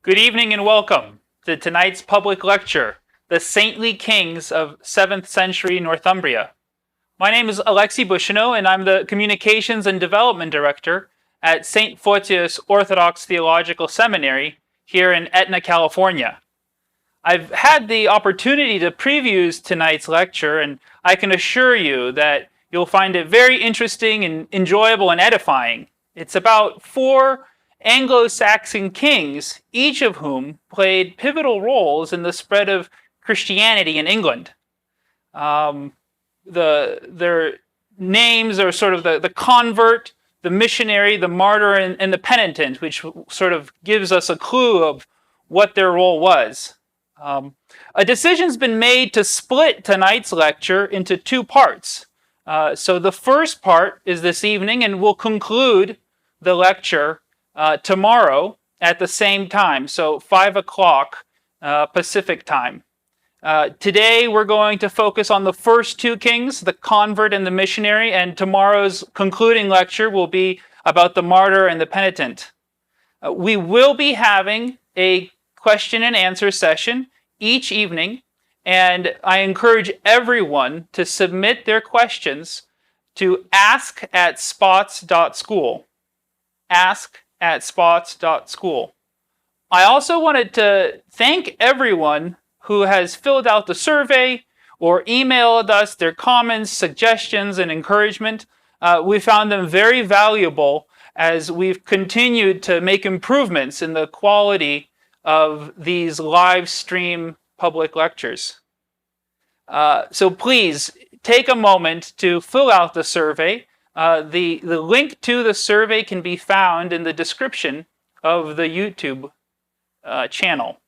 Good evening and welcome to tonight's public lecture, The Saintly Kings of 7th Century Northumbria. My name is Alexei Bushino, and I'm the Communications and Development Director at St. Photius Orthodox Theological Seminary here in Etna, California. I've had the opportunity to preview tonight's lecture, and I can assure you that you'll find it very interesting and enjoyable and edifying. It's about four Anglo-Saxon kings, each of whom played pivotal roles in the spread of Christianity in England. Their names are sort of the convert, the missionary, the martyr, and the penitent, which sort of gives us a clue of what their role was. A decision's been made to split tonight's lecture into two parts. So the first part is this evening, and we'll conclude the lecture tomorrow at the same time, so 5 o'clock Pacific time. Today we're going to focus on the first two kings, the convert and the missionary, and tomorrow's concluding lecture will be about the martyr and the penitent. We will be having a question and answer session each evening, and I encourage everyone to submit their questions to ask@spots.school. ask@spots.school. I also wanted to thank everyone who has filled out the survey or emailed us their comments, suggestions, and encouragement. We found them very valuable as we've continued to make improvements in the quality of these live stream public lectures. So please take a moment to fill out the survey. The link to the survey can be found in the description of the YouTube channel.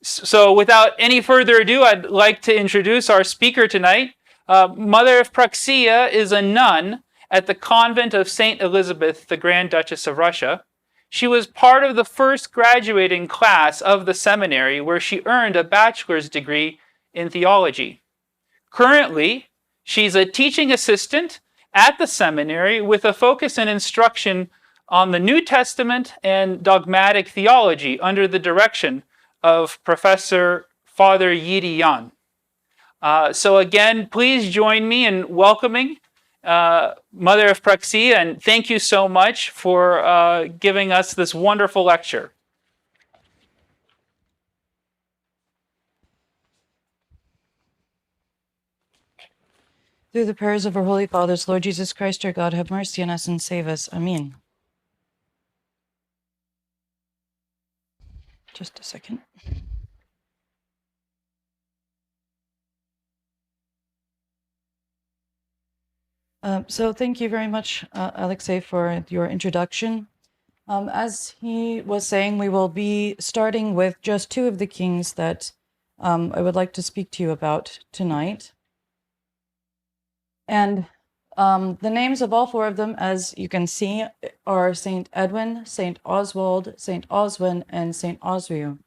So without any further ado, I'd like to introduce our speaker tonight. Mother of Praxia is a nun at the convent of St. Elizabeth, the Grand Duchess of Russia. She was part of the first graduating class of the seminary, where she earned a bachelor's degree in theology. Currently, she's a teaching assistant at the seminary with a focus and instruction on the New Testament and dogmatic theology under the direction of Professor Father Yidi Yan. So again, please join me in welcoming Mother of Praxia, and thank you so much for giving us this wonderful lecture. Through the prayers of our Holy Fathers, Lord Jesus Christ, our God, have mercy on us and save us. Amen. Just a second. So thank you very much, Alexei, for your introduction. As he was saying, we will be starting with just two of the kings that I would like to speak to you about tonight. And the names of all four of them, as you can see, are Saint Edwin, Saint Oswald, Saint Oswin, and Saint Oswiu.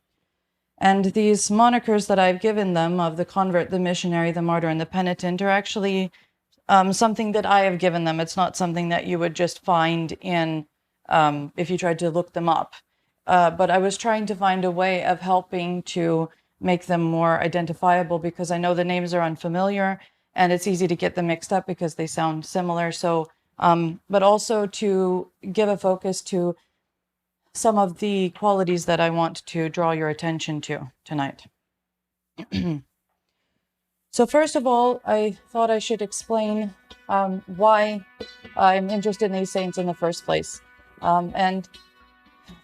And these monikers that I've given them of the convert, the missionary, the martyr, and the penitent are actually something that I have given them. It's not something that you would just find in if you tried to look them up. But I was trying to find a way of helping to make them more identifiable, because I know the names are unfamiliar and it's easy to get them mixed up because they sound similar. So, but also to give a focus to some of the qualities that I want to draw your attention to tonight. So first of all, I thought I should explain why I'm interested in these saints in the first place. And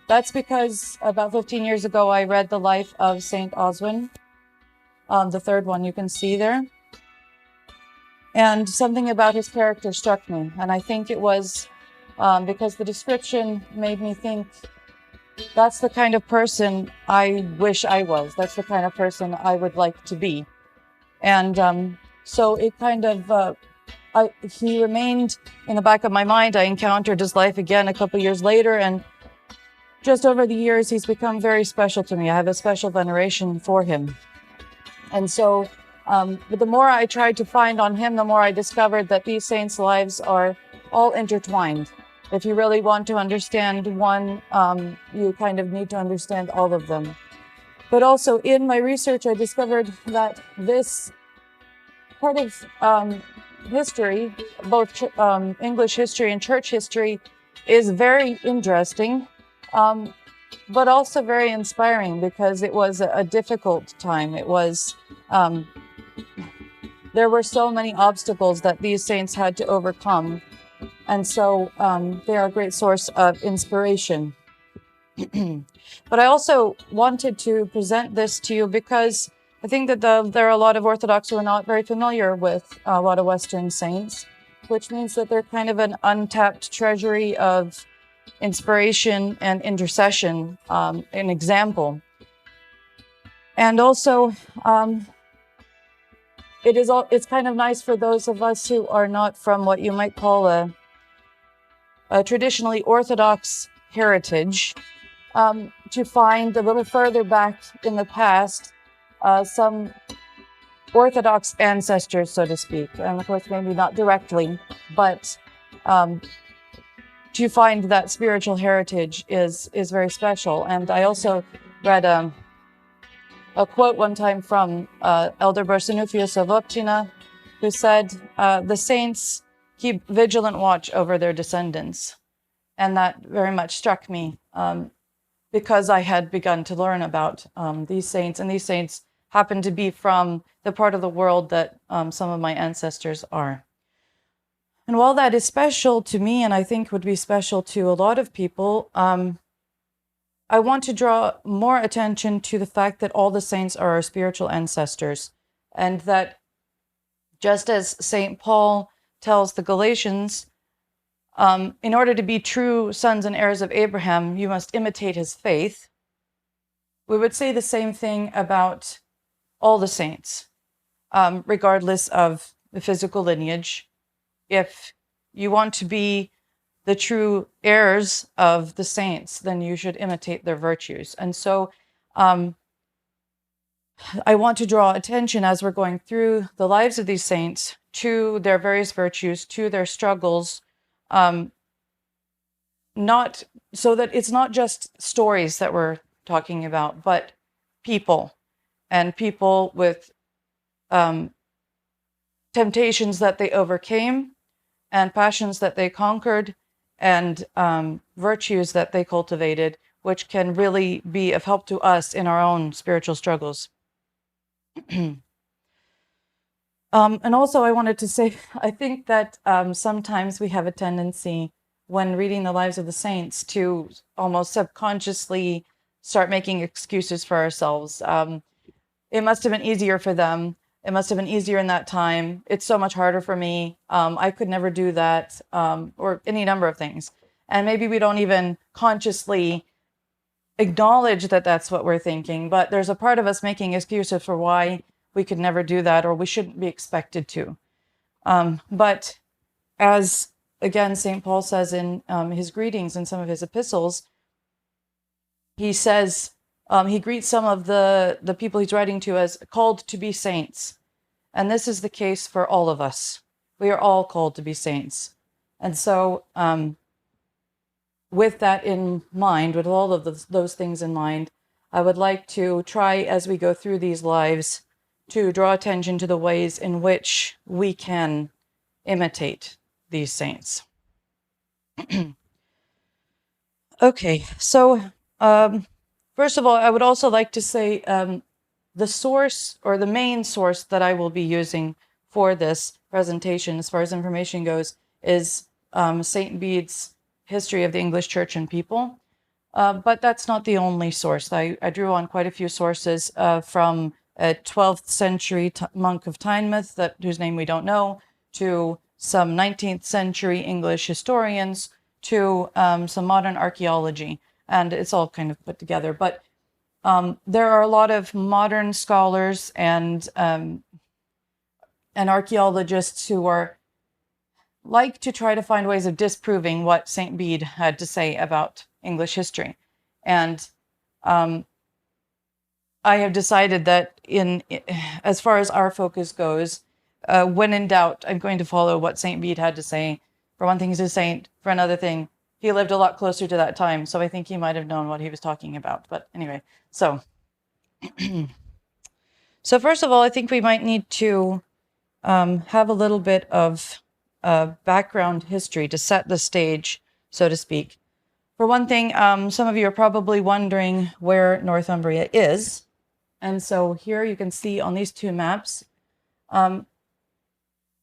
that's because about 15 years ago, I read the life of Saint Oswin, the third one you can see there. And something about his character struck me. And I think it was because the description made me think, that's the kind of person I wish I was. That's the kind of person I would like to be. And so it kind of, he remained in the back of my mind. I encountered his life again a couple years later, and just over the years, he's become very special to me. I have a special veneration for him. And so, but the more I tried to find on him, the more I discovered that these saints' lives are all intertwined. If you really want to understand one, you kind of need to understand all of them. But also in my research, I discovered that this part of history, both English history and church history, is very interesting, but also very inspiring, because it was a difficult time. It was, there were so many obstacles that these saints had to overcome. And so they are a great source of inspiration. But I also wanted to present this to you because I think that there are a lot of Orthodox who are not very familiar with a lot of Western saints, which means that they're kind of an untapped treasury of inspiration and intercession, an example. And also, it's kind of nice for those of us who are not from what you might call a traditionally Orthodox heritage, to find a little further back in the past some Orthodox ancestors, so to speak. And of course, maybe not directly, but to find that spiritual heritage is very special. And I also read a quote one time from Elder Barsanufius of Optina, who said, the saints keep vigilant watch over their descendants. And that very much struck me, because I had begun to learn about these saints, and these saints happen to be from the part of the world that some of my ancestors are. And while that is special to me, and I think would be special to a lot of people, I want to draw more attention to the fact that all the saints are our spiritual ancestors, and that just as St. Paul tells the Galatians, in order to be true sons and heirs of Abraham, you must imitate his faith. We would say the same thing about all the saints, regardless of the physical lineage. If you want to be the true heirs of the saints, then you should imitate their virtues. And so I want to draw attention as we're going through the lives of these saints to their various virtues, to their struggles, not so that it's not just stories that we're talking about, but people, and people with temptations that they overcame, and passions that they conquered, and virtues that they cultivated, which can really be of help to us in our own spiritual struggles. And also I wanted to say, I think that sometimes we have a tendency when reading the lives of the saints to almost subconsciously start making excuses for ourselves. It must have been easier for them. It must have been easier in that time. It's so much harder for me. I could never do that, or any number of things. And maybe we don't even consciously acknowledge that that's what we're thinking, but there's a part of us making excuses for why we could never do that, or we shouldn't be expected to. But as, again, St. Paul says in his greetings in some of his epistles, he says, he greets some of the people he's writing to as called to be saints. And this is the case for all of us. We are all called to be saints. And so with that in mind, with all of those things in mind, I would like to try, as we go through these lives, to draw attention to the ways in which we can imitate these saints. Okay, so first of all, I would also like to say the source, or the main source that I will be using for this presentation, as far as information goes, is St. Bede's History of the English Church and People. But that's not the only source. I drew on quite a few sources from a 12th century monk of Tynemouth, whose name we don't know, to some 19th century English historians, to some modern archaeology. And it's all kind of put together. But there are a lot of modern scholars and archaeologists who like to try to find ways of disproving what St. Bede had to say about English history. And I have decided that as far as our focus goes, when in doubt, I'm going to follow what St. Bede had to say. For one thing, he's a saint. For another thing, he lived a lot closer to that time, so I think he might have known what he was talking about. But anyway, so so first of all, I think we might need to have a little bit of background history to set the stage, so to speak. For one thing, some of you are probably wondering where Northumbria is. And so here you can see on these two maps,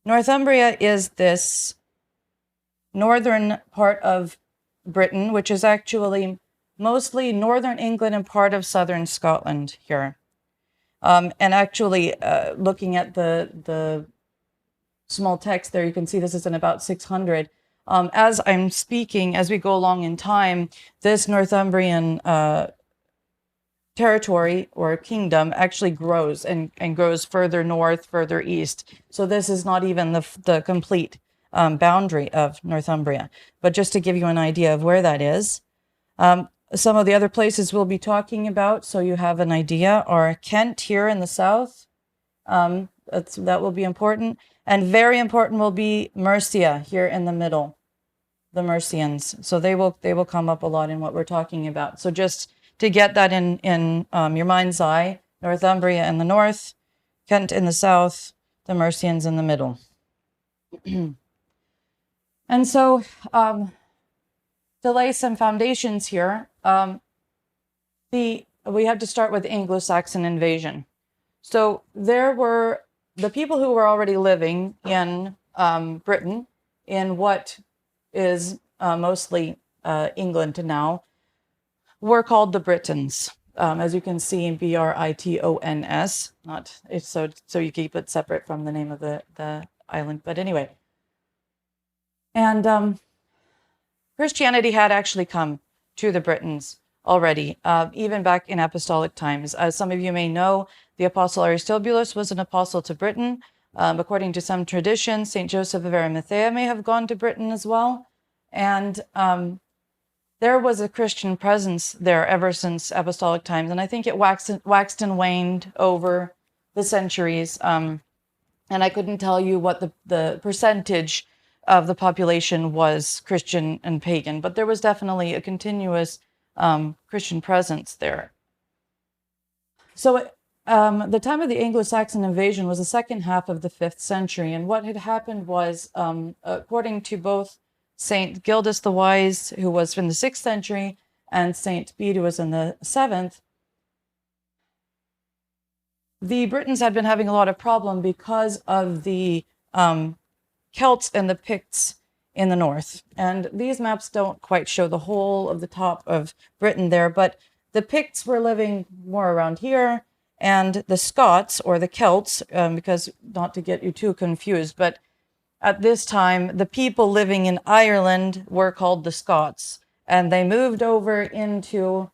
Northumbria is this northern part of Britain, which is actually mostly northern England and part of southern Scotland here. And actually, looking at the small text there, you can see this is in about 600. As I'm speaking, as we go along in time, this Northumbrian territory or kingdom actually grows and grows further north, further east. So this is not even the complete boundary of Northumbria. But just to give you an idea of where that is, some of the other places we'll be talking about, so you have an idea, are Kent here in the south. That will be important. And very important will be Mercia here in the middle, the Mercians. So they will come up a lot in what we're talking about. So just to get that in your mind's eye, Northumbria in the north, Kent in the south, the Mercians in the middle. And so to lay some foundations here, we have to start with the Anglo-Saxon Invasion. So there were the people who were already living in Britain, in what is mostly England now, were called the Britons. As you can see, Britons, not it's so you keep it separate from the name of the island. But anyway, and Christianity had actually come to the Britons already, even back in apostolic times. As some of you may know, the Apostle Aristobulus was an apostle to Britain. According to some traditions, St. Joseph of Arimathea may have gone to Britain as well. And there was a Christian presence there ever since apostolic times. And I think it waxed and waned over the centuries. And I couldn't tell you what the percentage of the population was Christian and pagan, but there was definitely a continuous Christian presence there. So the time of the Anglo-Saxon invasion was the second half of the 5th century. And what had happened was, according to both Saint Gildas the Wise, who was in the 6th century, and Saint Bede, who was in the 7th, the Britons had been having a lot of problem because of the Celts and the Picts in the north. And these maps don't quite show the whole of the top of Britain there, but the Picts were living more around here, and the Scots, or the Celts, because not to get you too confused, but at this time, the people living in Ireland were called the Scots, and they moved over into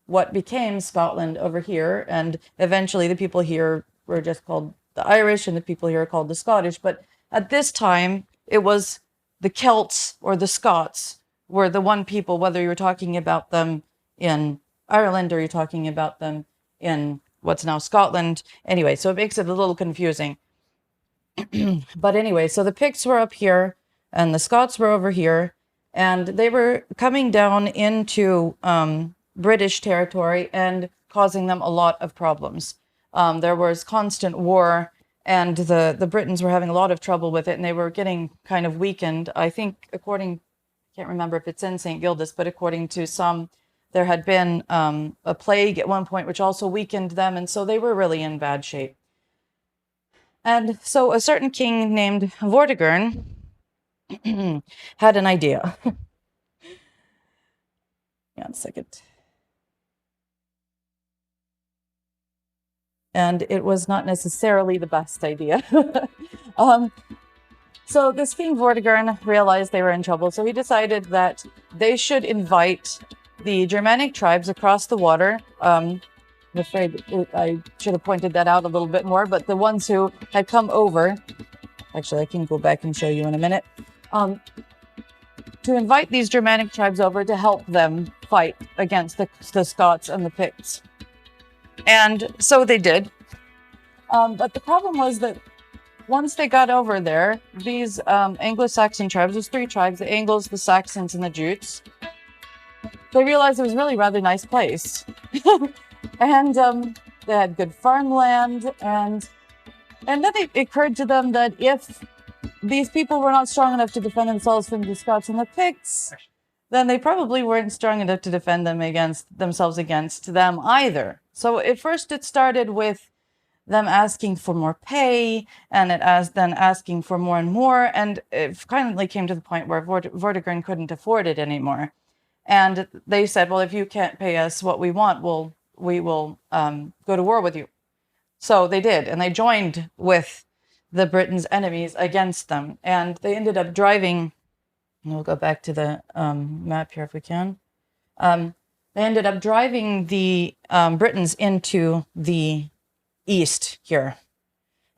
what became Scotland over here, and eventually the people here were just called the Irish, and the people here are called the Scottish. But at this time, it was the Celts or the Scots were the one people, whether you're talking about them in Ireland or you're talking about them in what's now Scotland. Anyway, so it makes it a little confusing. But anyway, so the Picts were up here and the Scots were over here, and they were coming down into British territory and causing them a lot of problems. There was constant war, and the Britons were having a lot of trouble with it, and they were getting kind of weakened. I think I can't remember if it's in St. Gildas, but according to some, there had been a plague at one point, which also weakened them, and so they were really in bad shape. And so a certain king named Vortigern had an idea. Yeah, a second. And it was not necessarily the best idea. So this king Vortigern realized they were in trouble, so he decided that they should invite the Germanic tribes across the water. I'm afraid I should have pointed that out a little bit more, but the ones who had come over, actually I can go back and show you in a minute, to invite these Germanic tribes over to help them fight against the Scots and the Picts. And so they did. But the problem was that once they got over there, these Anglo-Saxon tribes, there's three tribes, the Angles, the Saxons, and the Jutes, they realized it was really a rather nice place. And they had good farmland, and then it occurred to them that if these people were not strong enough to defend themselves from the Scots and the Picts, then they probably weren't strong enough to defend themselves against them either. So at first it started with them asking for more pay, and then asking for more and more, and it finally came to the point where Vortigern couldn't afford it anymore. And they said, well, if you can't pay us what we want, we will go to war with you. So they did, and they joined with the Britain's enemies against them. And they ended up driving, we'll go back to the map here if we can. They ended up driving the Britons into the east here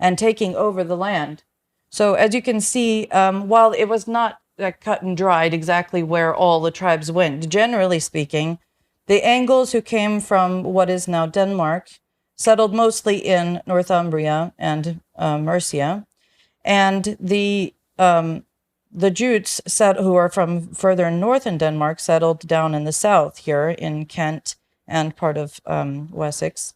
and taking over the land. So as you can see, while it was not cut and dried exactly where all the tribes went, generally speaking, the Angles who came from what is now Denmark settled mostly in Northumbria and Mercia, and the Jutes, who are from further north in Denmark, settled down in the south here in Kent and part of Wessex.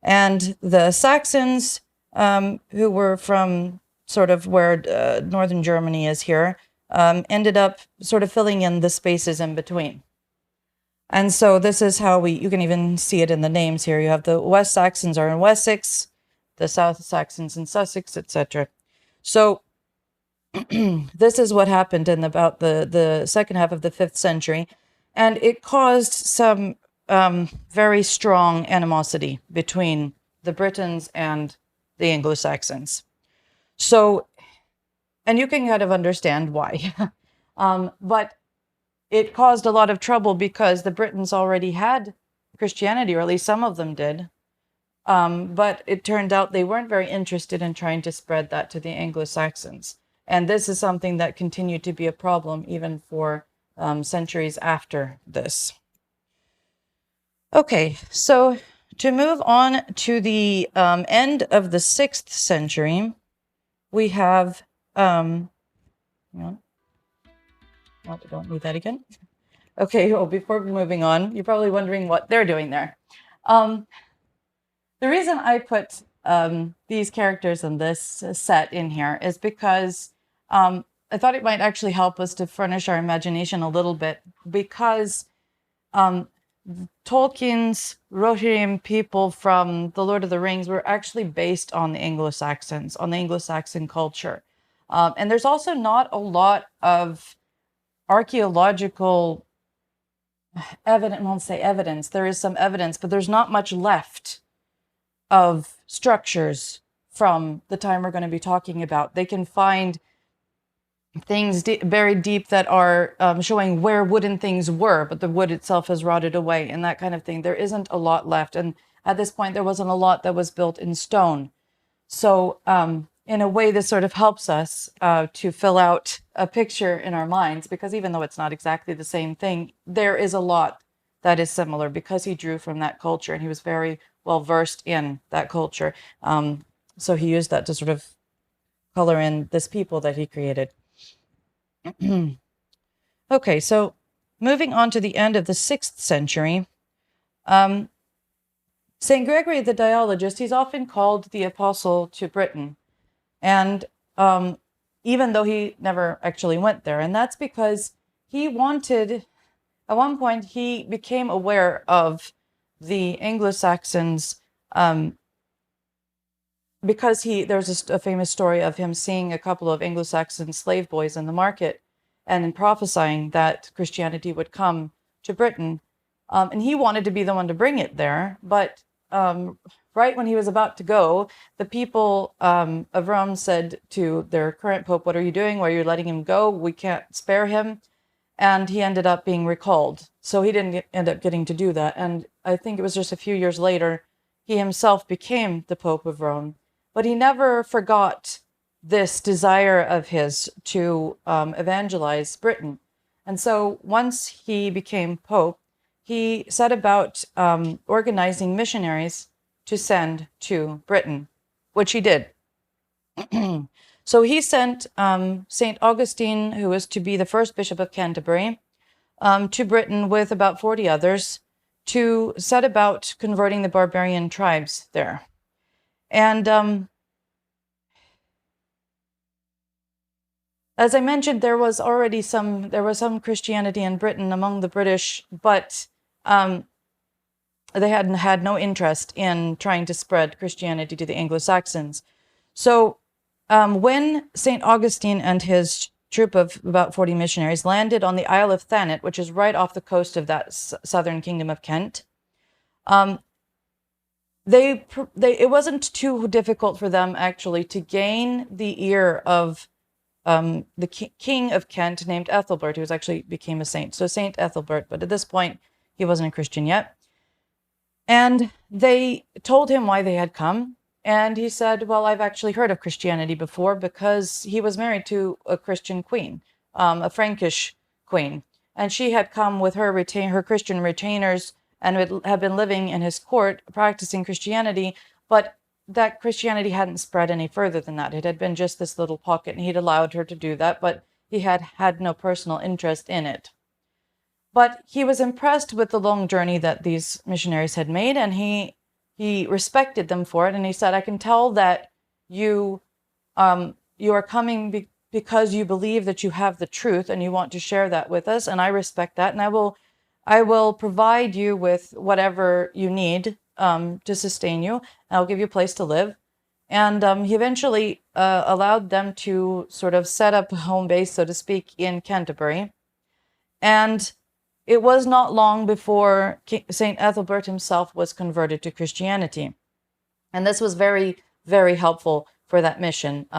And the Saxons, who were from sort of where northern Germany is here, ended up sort of filling in the spaces in between. And so this is how you can even see it in the names here. You have the West Saxons are in Wessex, the South Saxons in Sussex, etc. So this is what happened in about the second half of the 5th century. And it caused some very strong animosity between the Britons and the Anglo-Saxons. So, and you can kind of understand why. But it caused a lot of trouble because the Britons already had Christianity, or at least some of them did. But it turned out they weren't very interested in trying to spread that to the Anglo-Saxons. And this is something that continued to be a problem even for centuries after this. Okay, so to move on to the end of the 6th century, we have, no, we don't need that again. Okay, well, before moving on, you're probably wondering what they're doing there. The reason I put these characters in this set in here is because I thought it might actually help us to furnish our imagination a little bit, because Tolkien's Rohirrim people from The Lord of the Rings were actually based on the Anglo-Saxons, on the Anglo-Saxon culture. And there's also not a lot of archaeological evidence, I won't say evidence, there is some evidence, but there's not much left of structures from the time we're going to be talking about. They can find things buried deep that are showing where wooden things were, but the wood itself has rotted away and that kind of thing. There isn't a lot left. And at this point, there wasn't a lot that was built in stone. So in a way, this sort of helps us to fill out a picture in our minds, because even though it's not exactly the same thing, there is a lot that is similar because he drew from that culture and he was very well versed in that culture. So he used that to sort of color in this people that he created. Okay, so moving on to the end of the 6th century, St. Gregory the Dialogist, he's often called the apostle to Britain. And even though he never actually went there, and that's because he wanted, at one point, he became aware of the Anglo-Saxons, because there's a famous story of him seeing a couple of Anglo-Saxon slave boys in the market and in prophesying that Christianity would come to Britain. And he wanted to be the one to bring it there. But right when he was about to go, the people of Rome said to their current pope, "What are you doing? Why are you letting him go? We can't spare him." And he ended up being recalled. So he didn't end up getting to do that. And I think it was just a few years later, he himself became the Pope of Rome. But he never forgot this desire of his to evangelize Britain. And so once he became Pope, he set about organizing missionaries to send to Britain, which he did. So he sent St. Augustine, who was to be the first Bishop of Canterbury, to Britain with about 40 others to set about converting the barbarian tribes there. And as I mentioned, there was some Christianity in Britain among the British, but they had no interest in trying to spread Christianity to the Anglo-Saxons. So when St. Augustine and his troop of about 40 missionaries landed on the Isle of Thanet, which is right off the coast of that southern kingdom of Kent, it wasn't too difficult for them actually to gain the ear of the king of Kent named Ethelbert, who actually became a saint. So Saint Ethelbert, but at this point he wasn't a Christian yet. And they told him why they had come. And he said, well, I've actually heard of Christianity before, because he was married to a Christian queen, a Frankish queen. And she had come with her Christian retainers and had been living in his court practicing Christianity. But that Christianity hadn't spread any further than that. It had been just this little pocket, and he'd allowed her to do that, but he had no personal interest in it. But he was impressed with the long journey that these missionaries had made, and he respected them for it. And he said, I can tell that you are coming because you believe that you have the truth and you want to share that with us. And I respect that. And I will provide you with whatever you need to sustain you. And I'll give you a place to live. And he eventually allowed them to sort of set up a home base, so to speak, in Canterbury. And it was not long before St. Ethelbert himself was converted to Christianity. And this was very, very helpful for that mission,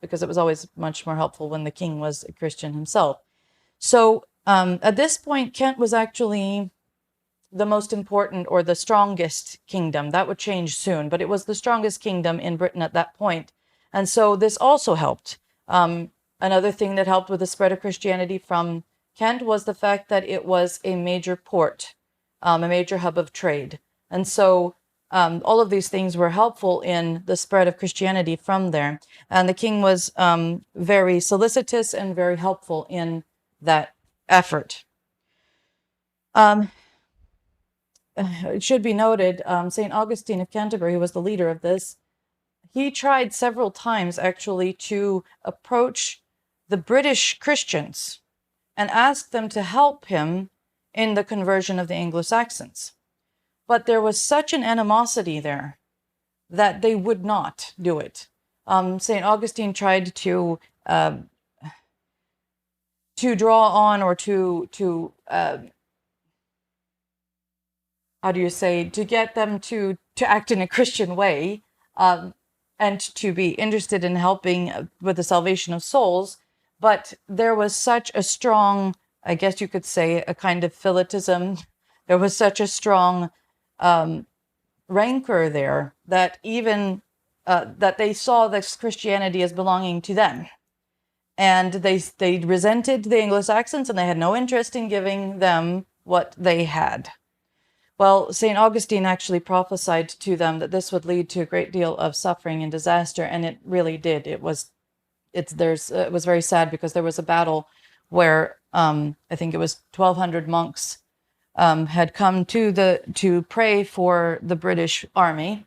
because it was always much more helpful when the king was a Christian himself. So at this point, Kent was actually the most important or the strongest kingdom. That would change soon, but it was the strongest kingdom in Britain at that point. And so this also helped. Another thing that helped with the spread of Christianity from Kent was the fact that it was a major port, a major hub of trade. And so all of these things were helpful in the spread of Christianity from there. And the king was very solicitous and very helpful in that effort. It should be noted, St. Augustine of Canterbury, who was the leader of this, he tried several times actually to approach the British Christians and ask them to help him in the conversion of the Anglo-Saxons. But there was such an animosity there that they would not do it. St. Augustine tried to draw on, or to get them to act in a Christian way, and to be interested in helping with the salvation of souls. But there was such a strong, I guess you could say, a kind of philitism. There was such a strong rancor there that even that they saw this Christianity as belonging to them. And they resented the Anglo-Saxons, and they had no interest in giving them what they had. Well, St. Augustine actually prophesied to them that this would lead to a great deal of suffering and disaster, and it really did. It was very sad, because there was a battle where I think it was 1,200 monks had come to pray for the British army.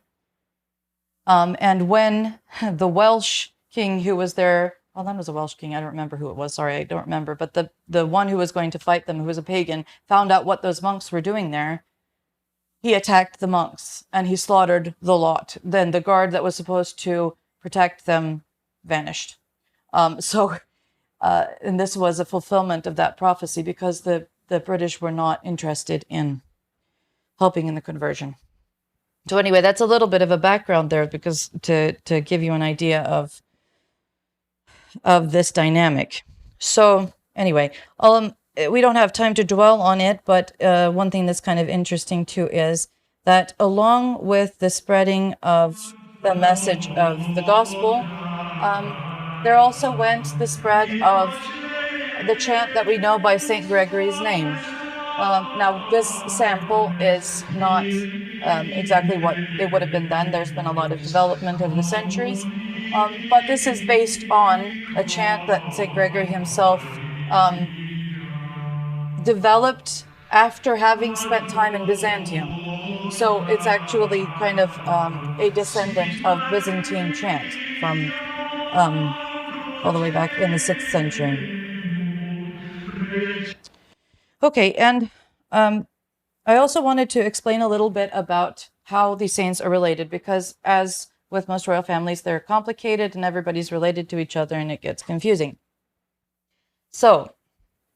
And when the Welsh king who was there, well, that was a Welsh king, I don't remember who it was, sorry, I don't remember, but the one who was going to fight them, who was a pagan, found out what those monks were doing there. He attacked the monks, and he slaughtered the lot. Then the guard that was supposed to protect them vanished. And this was a fulfillment of that prophecy, because the British were not interested in helping in the conversion. So anyway, that's a little bit of a background there, because to give you an idea of this dynamic. So anyway, we don't have time to dwell on it, but one thing that's kind of interesting too is that along with the spreading of the message of the gospel, there also went the spread of the chant that we know by St. Gregory's name. Now, this sample is not exactly what it would have been then. There's been a lot of development over the centuries. But this is based on a chant that St. Gregory himself developed after having spent time in Byzantium. So it's actually kind of a descendant of Byzantine chant from all the way back in the 6th century. Okay, and I also wanted to explain a little bit about how these saints are related, because as with most royal families, they're complicated and everybody's related to each other and it gets confusing. So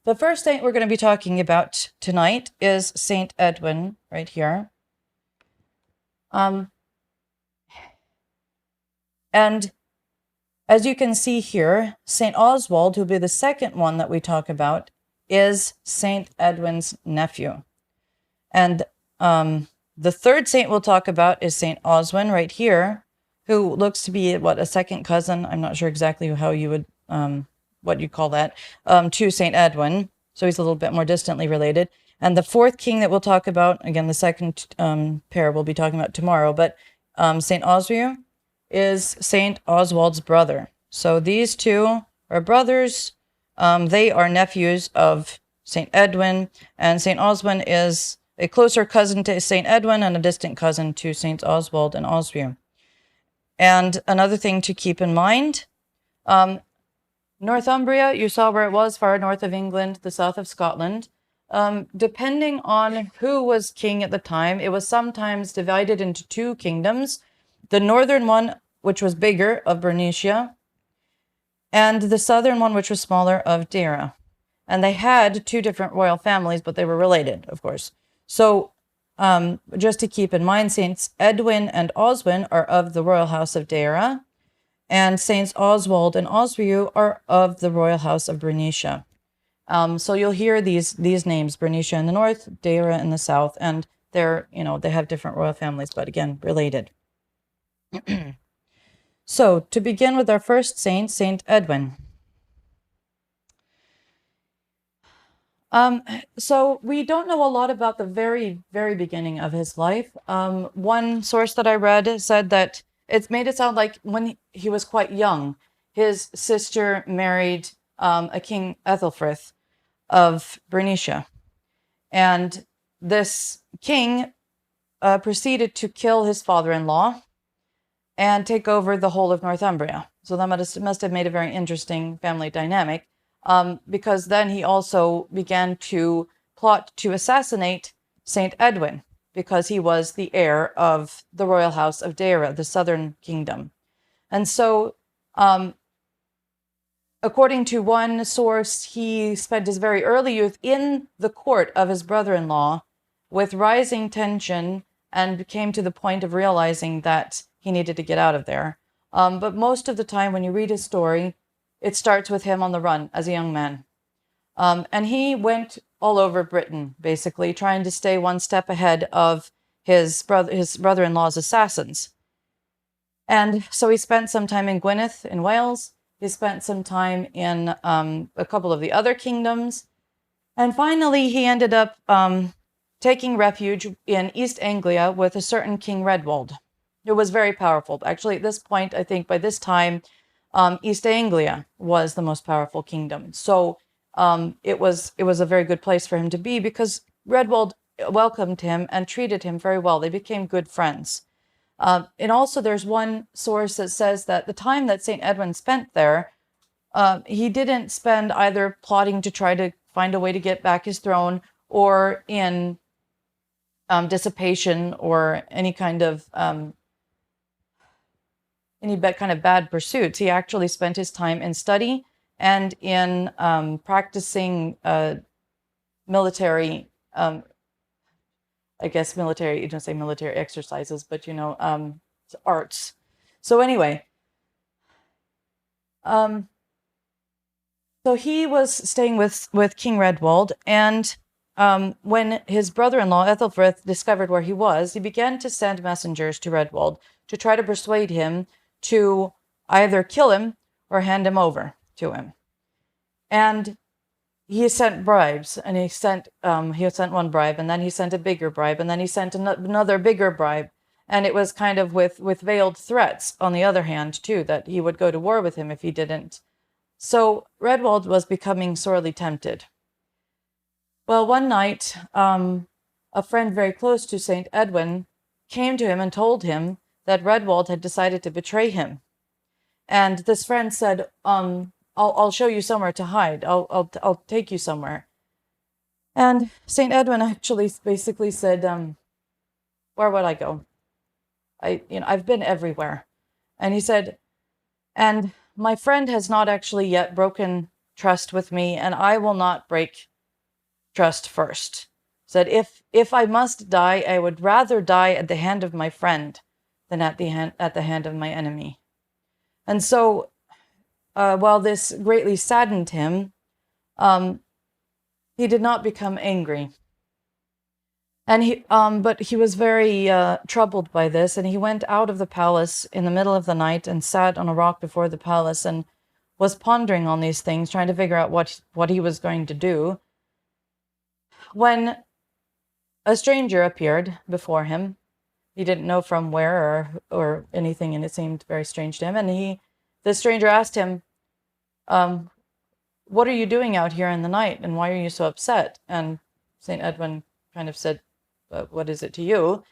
the first saint we're going to be talking about tonight is Saint Edwin, right here. And as you can see here, Saint Oswald, who'll be the second one that we talk about, is Saint Edwin's nephew. And the third saint we'll talk about is Saint Oswin, right here, who looks to be, a second cousin. I'm not sure exactly how you would, what you call that, to Saint Edwin. So he's a little bit more distantly related. And the fourth king that we'll talk about, again, the second pair we'll be talking about tomorrow, but Saint Oswiu is Saint Oswald's brother. So these two are brothers. They are nephews of Saint Edwin, and Saint Oswin is a closer cousin to Saint Edwin and a distant cousin to Saints Oswald and Oswiu. And another thing to keep in mind, Northumbria, you saw where it was, far north of England, the south of Scotland. Depending on who was king at the time, it was sometimes divided into two kingdoms. The northern one, which was bigger, of Bernicia, and the southern one, which was smaller, of Deira. And they had two different royal families, but they were related, of course. So just to keep in mind, Saints Edwin and Oswin are of the royal house of Deira, and Saints Oswald and Oswiu are of the royal house of Bernicia. So you'll hear these names, Bernicia in the north, Deira in the south, and they're, they have different royal families, but again, related. So to begin with our first saint, Saint Edwin. So we don't know a lot about the very, very beginning of his life. One source that I read said that it's made it sound like when he was quite young, his sister married a King Ethelfrith of Bernicia. And this king proceeded to kill his father-in-law and take over the whole of Northumbria. So that must have made a very interesting family dynamic, because then he also began to plot to assassinate Saint Edwin, because he was the heir of the royal house of Deira, the southern kingdom. And so, according to one source, he spent his very early youth in the court of his brother-in-law with rising tension, and came to the point of realizing that he needed to get out of there. But most of the time when you read his story, it starts with him on the run as a young man. And he went all over Britain, basically, trying to stay one step ahead of his brother-in-law's assassins. And so he spent some time in Gwynedd in Wales. He spent some time in a couple of the other kingdoms. And finally, he ended up taking refuge in East Anglia with a certain King Redwald, who was very powerful. Actually, at this point, I think by this time, East Anglia was the most powerful kingdom. So it was a very good place for him to be, because Redwald welcomed him and treated him very well. They became good friends. And also there's one source that says that the time that St. Edwin spent there, he didn't spend either plotting to try to find a way to get back his throne, or in dissipation or any kind of bad pursuits. He actually spent his time in study and in practicing military, military, you don't say military exercises, but arts. So anyway, so he was staying with King Redwald, and when his brother-in-law Ethelfrith discovered where he was, he began to send messengers to Redwald to try to persuade him to either kill him or hand him over to him. And he sent bribes, and he sent one bribe, and then he sent a bigger bribe, and then he sent another bigger bribe. And it was kind of with veiled threats, on the other hand, too, that he would go to war with him if he didn't. So Redwald was becoming sorely tempted. Well, one night, a friend very close to St. Edwin came to him and told him that Redwald had decided to betray him. And this friend said, I'll show you somewhere to hide. I'll take you somewhere. And St. Edwin actually basically said, where would I go? I've been everywhere. And he said, and my friend has not actually yet broken trust with me, and I will not break trust first. Said, if I must die, I would rather die at the hand of my friend than at the hand of my enemy. And so, while this greatly saddened him, he did not become angry. And but he was very troubled by this, and he went out of the palace in the middle of the night and sat on a rock before the palace and was pondering on these things, trying to figure out what he was going to do, when a stranger appeared before him. He didn't know from where or anything, and it seemed very strange to him. And the stranger asked him, what are you doing out here in the night, and why are you so upset? And St. Edwin kind of said, what is it to you?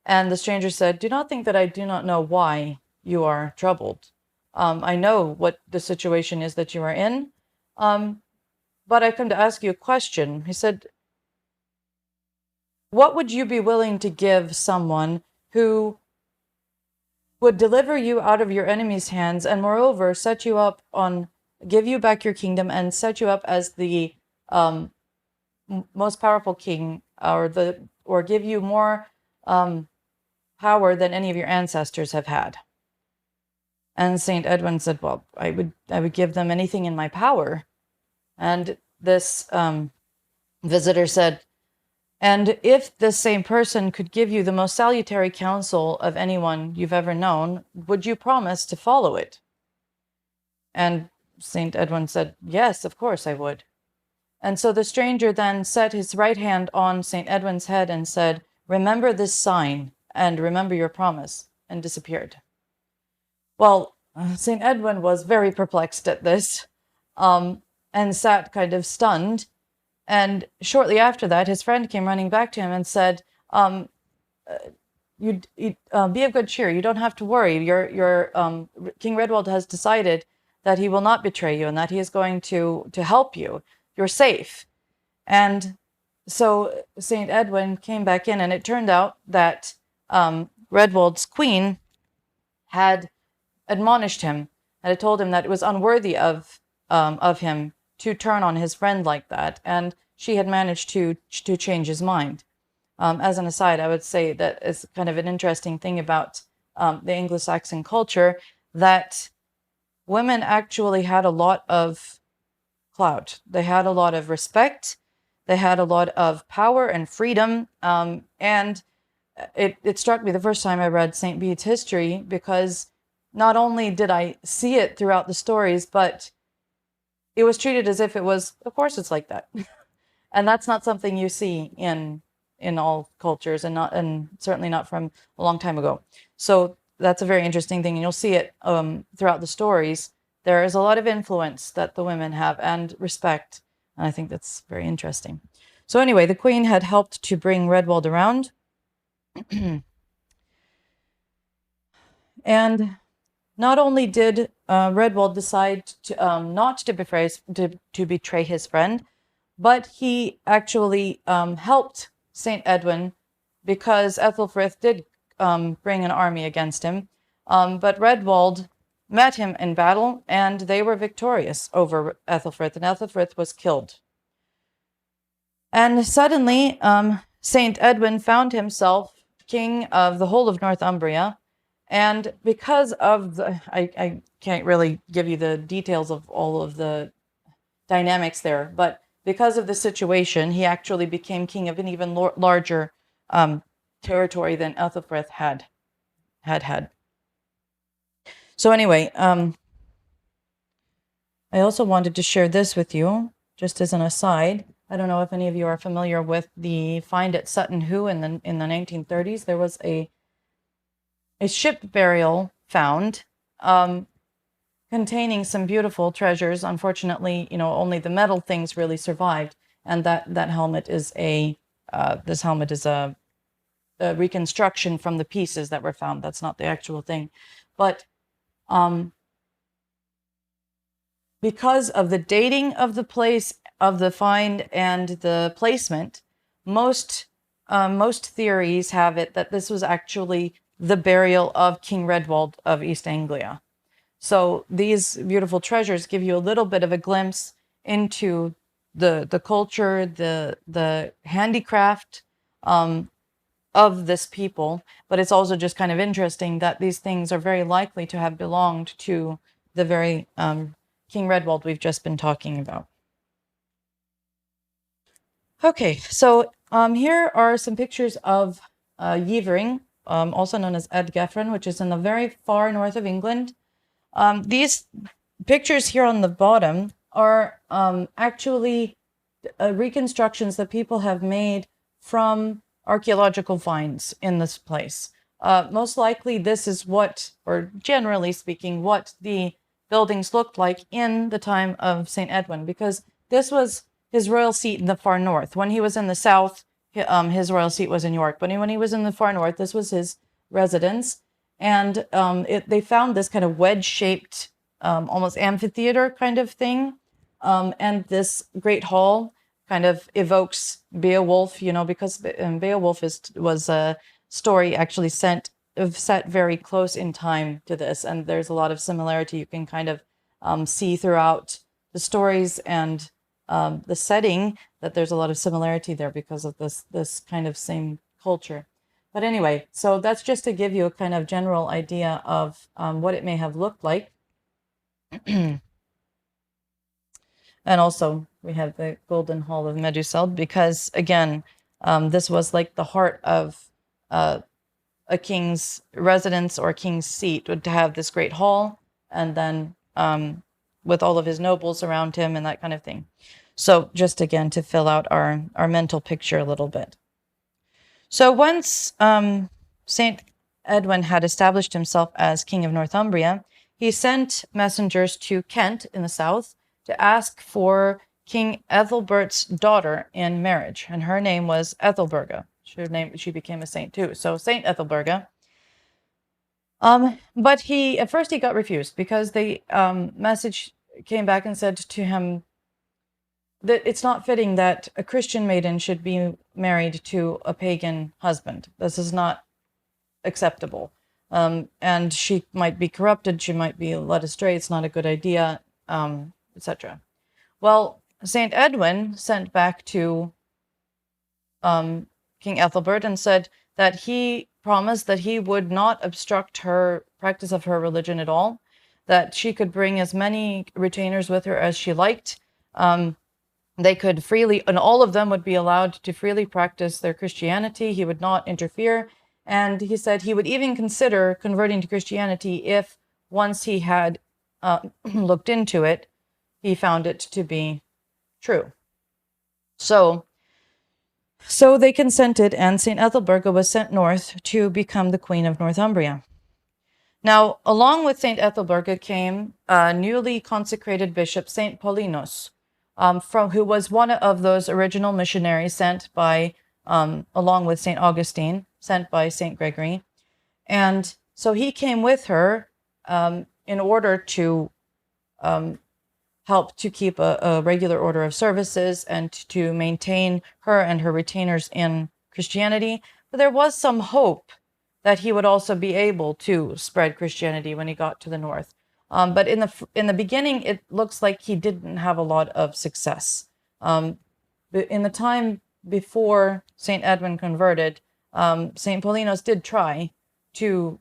And the stranger said, do not think that I do not know why you are troubled. I know what the situation is that you are in, but I come to ask you a question. He said, what would you be willing to give someone who would deliver you out of your enemy's hands, and moreover set you up give you back your kingdom and set you up as the most powerful king, or give you more power than any of your ancestors have had? And St. Edwin said, well, I would give them anything in my power. And this visitor said, and if this same person could give you the most salutary counsel of anyone you've ever known, would you promise to follow it? And St. Edwin said, yes, of course I would. And so the stranger then set his right hand on St. Edwin's head and said, remember this sign and remember your promise, and disappeared. Well, St. Edwin was very perplexed at this, and sat kind of stunned. And shortly after that, his friend came running back to him and said, be of good cheer. You don't have to worry. Your King Redwald has decided that he will not betray you and that he is going to help you. You're safe. And so St. Edwin came back in, and it turned out that Redwald's queen had admonished him and had told him that it was unworthy of him to turn on his friend like that, and she had managed to change his mind. As an aside, I would say that it's kind of an interesting thing about the Anglo-Saxon culture, that women actually had a lot of clout. They had a lot of respect. They had a lot of power and freedom. And it struck me the first time I read St. Bede's history, because not only did I see it throughout the stories, but it was treated as if it was, of course it's like that. And that's not something you see in all cultures, and certainly not from a long time ago. So that's a very interesting thing, and you'll see it throughout the stories. There is a lot of influence that the women have, and respect, and I think that's very interesting. So anyway, the queen had helped to bring Redwald around. And not only did Redwald decide to not to betray his friend, but he actually helped St. Edwin, because Ethelfrith did bring an army against him. But Redwald met him in battle, and they were victorious over Ethelfrith, and Ethelfrith was killed. And suddenly, St. Edwin found himself king of the whole of Northumbria. And because of I can't really give you the details of all of the dynamics there, but because of the situation, he actually became king of an even larger territory than Ethelfrith had. So anyway, I also wanted to share this with you, just as an aside. I don't know if any of you are familiar with the find at Sutton Hoo in the 1930s. There was a a ship burial found, containing some beautiful treasures. Unfortunately, only the metal things really survived, and that helmet is this helmet is a reconstruction from the pieces that were found. That's not the actual thing, but because of the dating of the place of the find and the placement, most theories have it that this was actually the burial of King Redwald of East Anglia. So these beautiful treasures give you a little bit of a glimpse into the culture, the handicraft of this people. But it's also just kind of interesting that these things are very likely to have belonged to the very King Redwald we've just been talking about. Okay, so here are some pictures of Gefren, also known as Gefren, which is in the very far north of England. These pictures here on the bottom are actually reconstructions that people have made from archaeological finds in this place. Most likely this is what, or generally speaking, what the buildings looked like in the time of St. Edwin, because this was his royal seat in the far north. When he was in the south, his royal seat was in York. But when he was in the far north, this was his residence. And they found this kind of wedge-shaped, almost amphitheater kind of thing. And this great hall kind of evokes Beowulf, because Beowulf was a story actually set very close in time to this. And there's a lot of similarity you can kind of see throughout the stories and the setting, that there's a lot of similarity there because of this kind of same culture. But anyway, so that's just to give you a kind of general idea of what it may have looked like. And also we have the Golden Hall of Medusal, because again, this was like the heart of a king's residence or king's seat, would to have this great hall, and then with all of his nobles around him and that kind of thing. So just again to fill out our mental picture a little bit. So once St. Edwin had established himself as King of Northumbria, he sent messengers to Kent in the south to ask for King Ethelbert's daughter in marriage, and her name was Ethelberga. She became a saint too, so Saint Ethelberga. But at first he got refused, because the message came back and said to him that it's not fitting that a Christian maiden should be married to a pagan husband. This is not acceptable. And she might be corrupted, she might be led astray, it's not a good idea, etc. Well, St. Edwin sent back to King Ethelbert and said that he promised that he would not obstruct her practice of her religion at all, that she could bring as many retainers with her as she liked. They could freely, and all of them would be allowed to freely practice their Christianity. He would not interfere. And he said he would even consider converting to Christianity if, once he had looked into it, he found it to be true. So they consented, and St. Ethelberga was sent north to become the Queen of Northumbria. Now, along with St. Ethelberga came a newly consecrated bishop, St. Paulinus, who was one of those original missionaries sent by, along with St. Augustine, sent by St. Gregory. And so he came with her in order to help to keep a regular order of services and to maintain her and her retainers in Christianity. But there was some hope that he would also be able to spread Christianity when he got to the north. But in the beginning, it looks like he didn't have a lot of success. In the time before St. Edwin converted, St. Paulinus did try to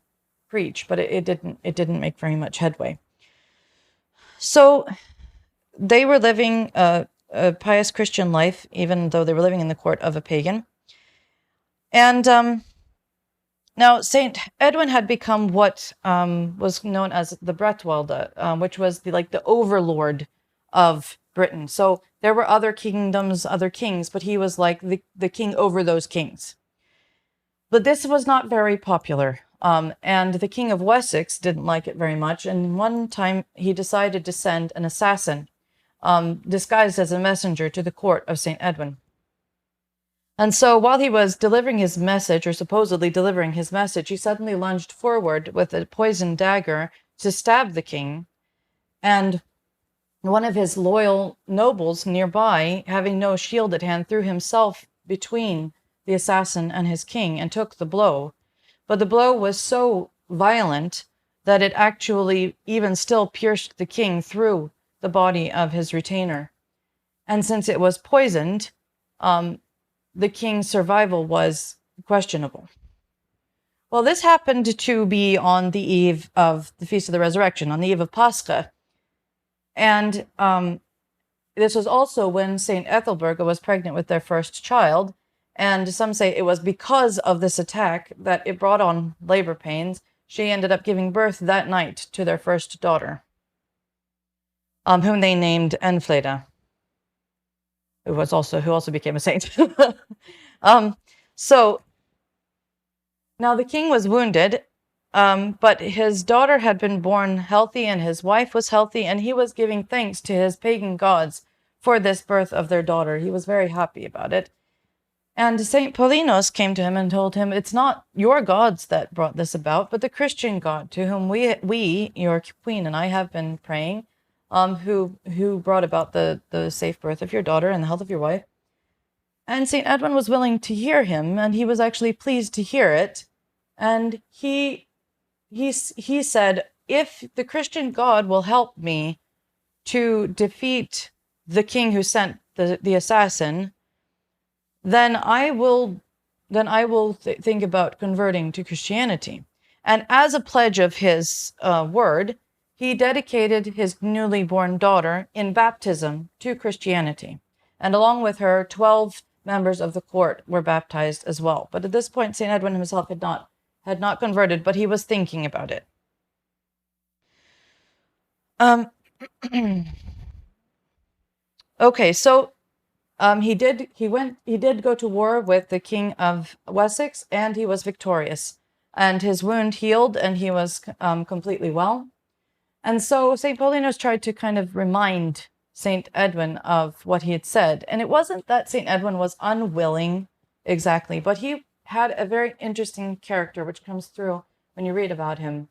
preach, but it didn't make very much headway. So they were living a pious Christian life, even though they were living in the court of a pagan. And now St. Edwin had become what was known as the Redwald, which was the overlord of Britain. So there were other kingdoms, other kings, but he was like the king over those kings. But this was not very popular. And the King of Wessex didn't like it very much. And one time he decided to send an assassin disguised as a messenger to the court of St. Edwin. And so while he was delivering his message, or supposedly delivering his message, he suddenly lunged forward with a poisoned dagger to stab the king. And one of his loyal nobles nearby, having no shield at hand, threw himself between the assassin and his king and took the blow. But the blow was so violent that it actually even still pierced the king through the body of his retainer. And since it was poisoned, the king's survival was questionable. Well, this happened to be on the eve of the Feast of the Resurrection, on the eve of Pascha. And this was also when St. Ethelberga was pregnant with their first child. And some say it was because of this attack that it brought on labor pains. She ended up giving birth that night to their first daughter, whom they named Enfleda, who also became a saint. So now the king was wounded, but his daughter had been born healthy and his wife was healthy, and he was giving thanks to his pagan gods for this birth of their daughter. He was very happy about it. And St. Paulinus came to him and told him, it's not your gods that brought this about, but the Christian God to whom we, your queen and I, have been praying, who brought about the safe birth of your daughter and the health of your wife. And St. Edwin was willing to hear him, and he was actually pleased to hear it. And he said, if the Christian God will help me to defeat the king who sent the assassin, then I will think about converting to Christianity. And as a pledge of his word, he dedicated his newly born daughter in baptism to Christianity. And along with her, 12 members of the court were baptized as well. But at this point, St. Edwin himself had not converted, but he was thinking about it. Okay, so he did go to war with the King of Wessex, and he was victorious. And his wound healed, and he was completely well. And so St. Paulinus tried to kind of remind St. Edwin of what he had said. And it wasn't that St. Edwin was unwilling exactly, but he had a very interesting character, which comes through when you read about him.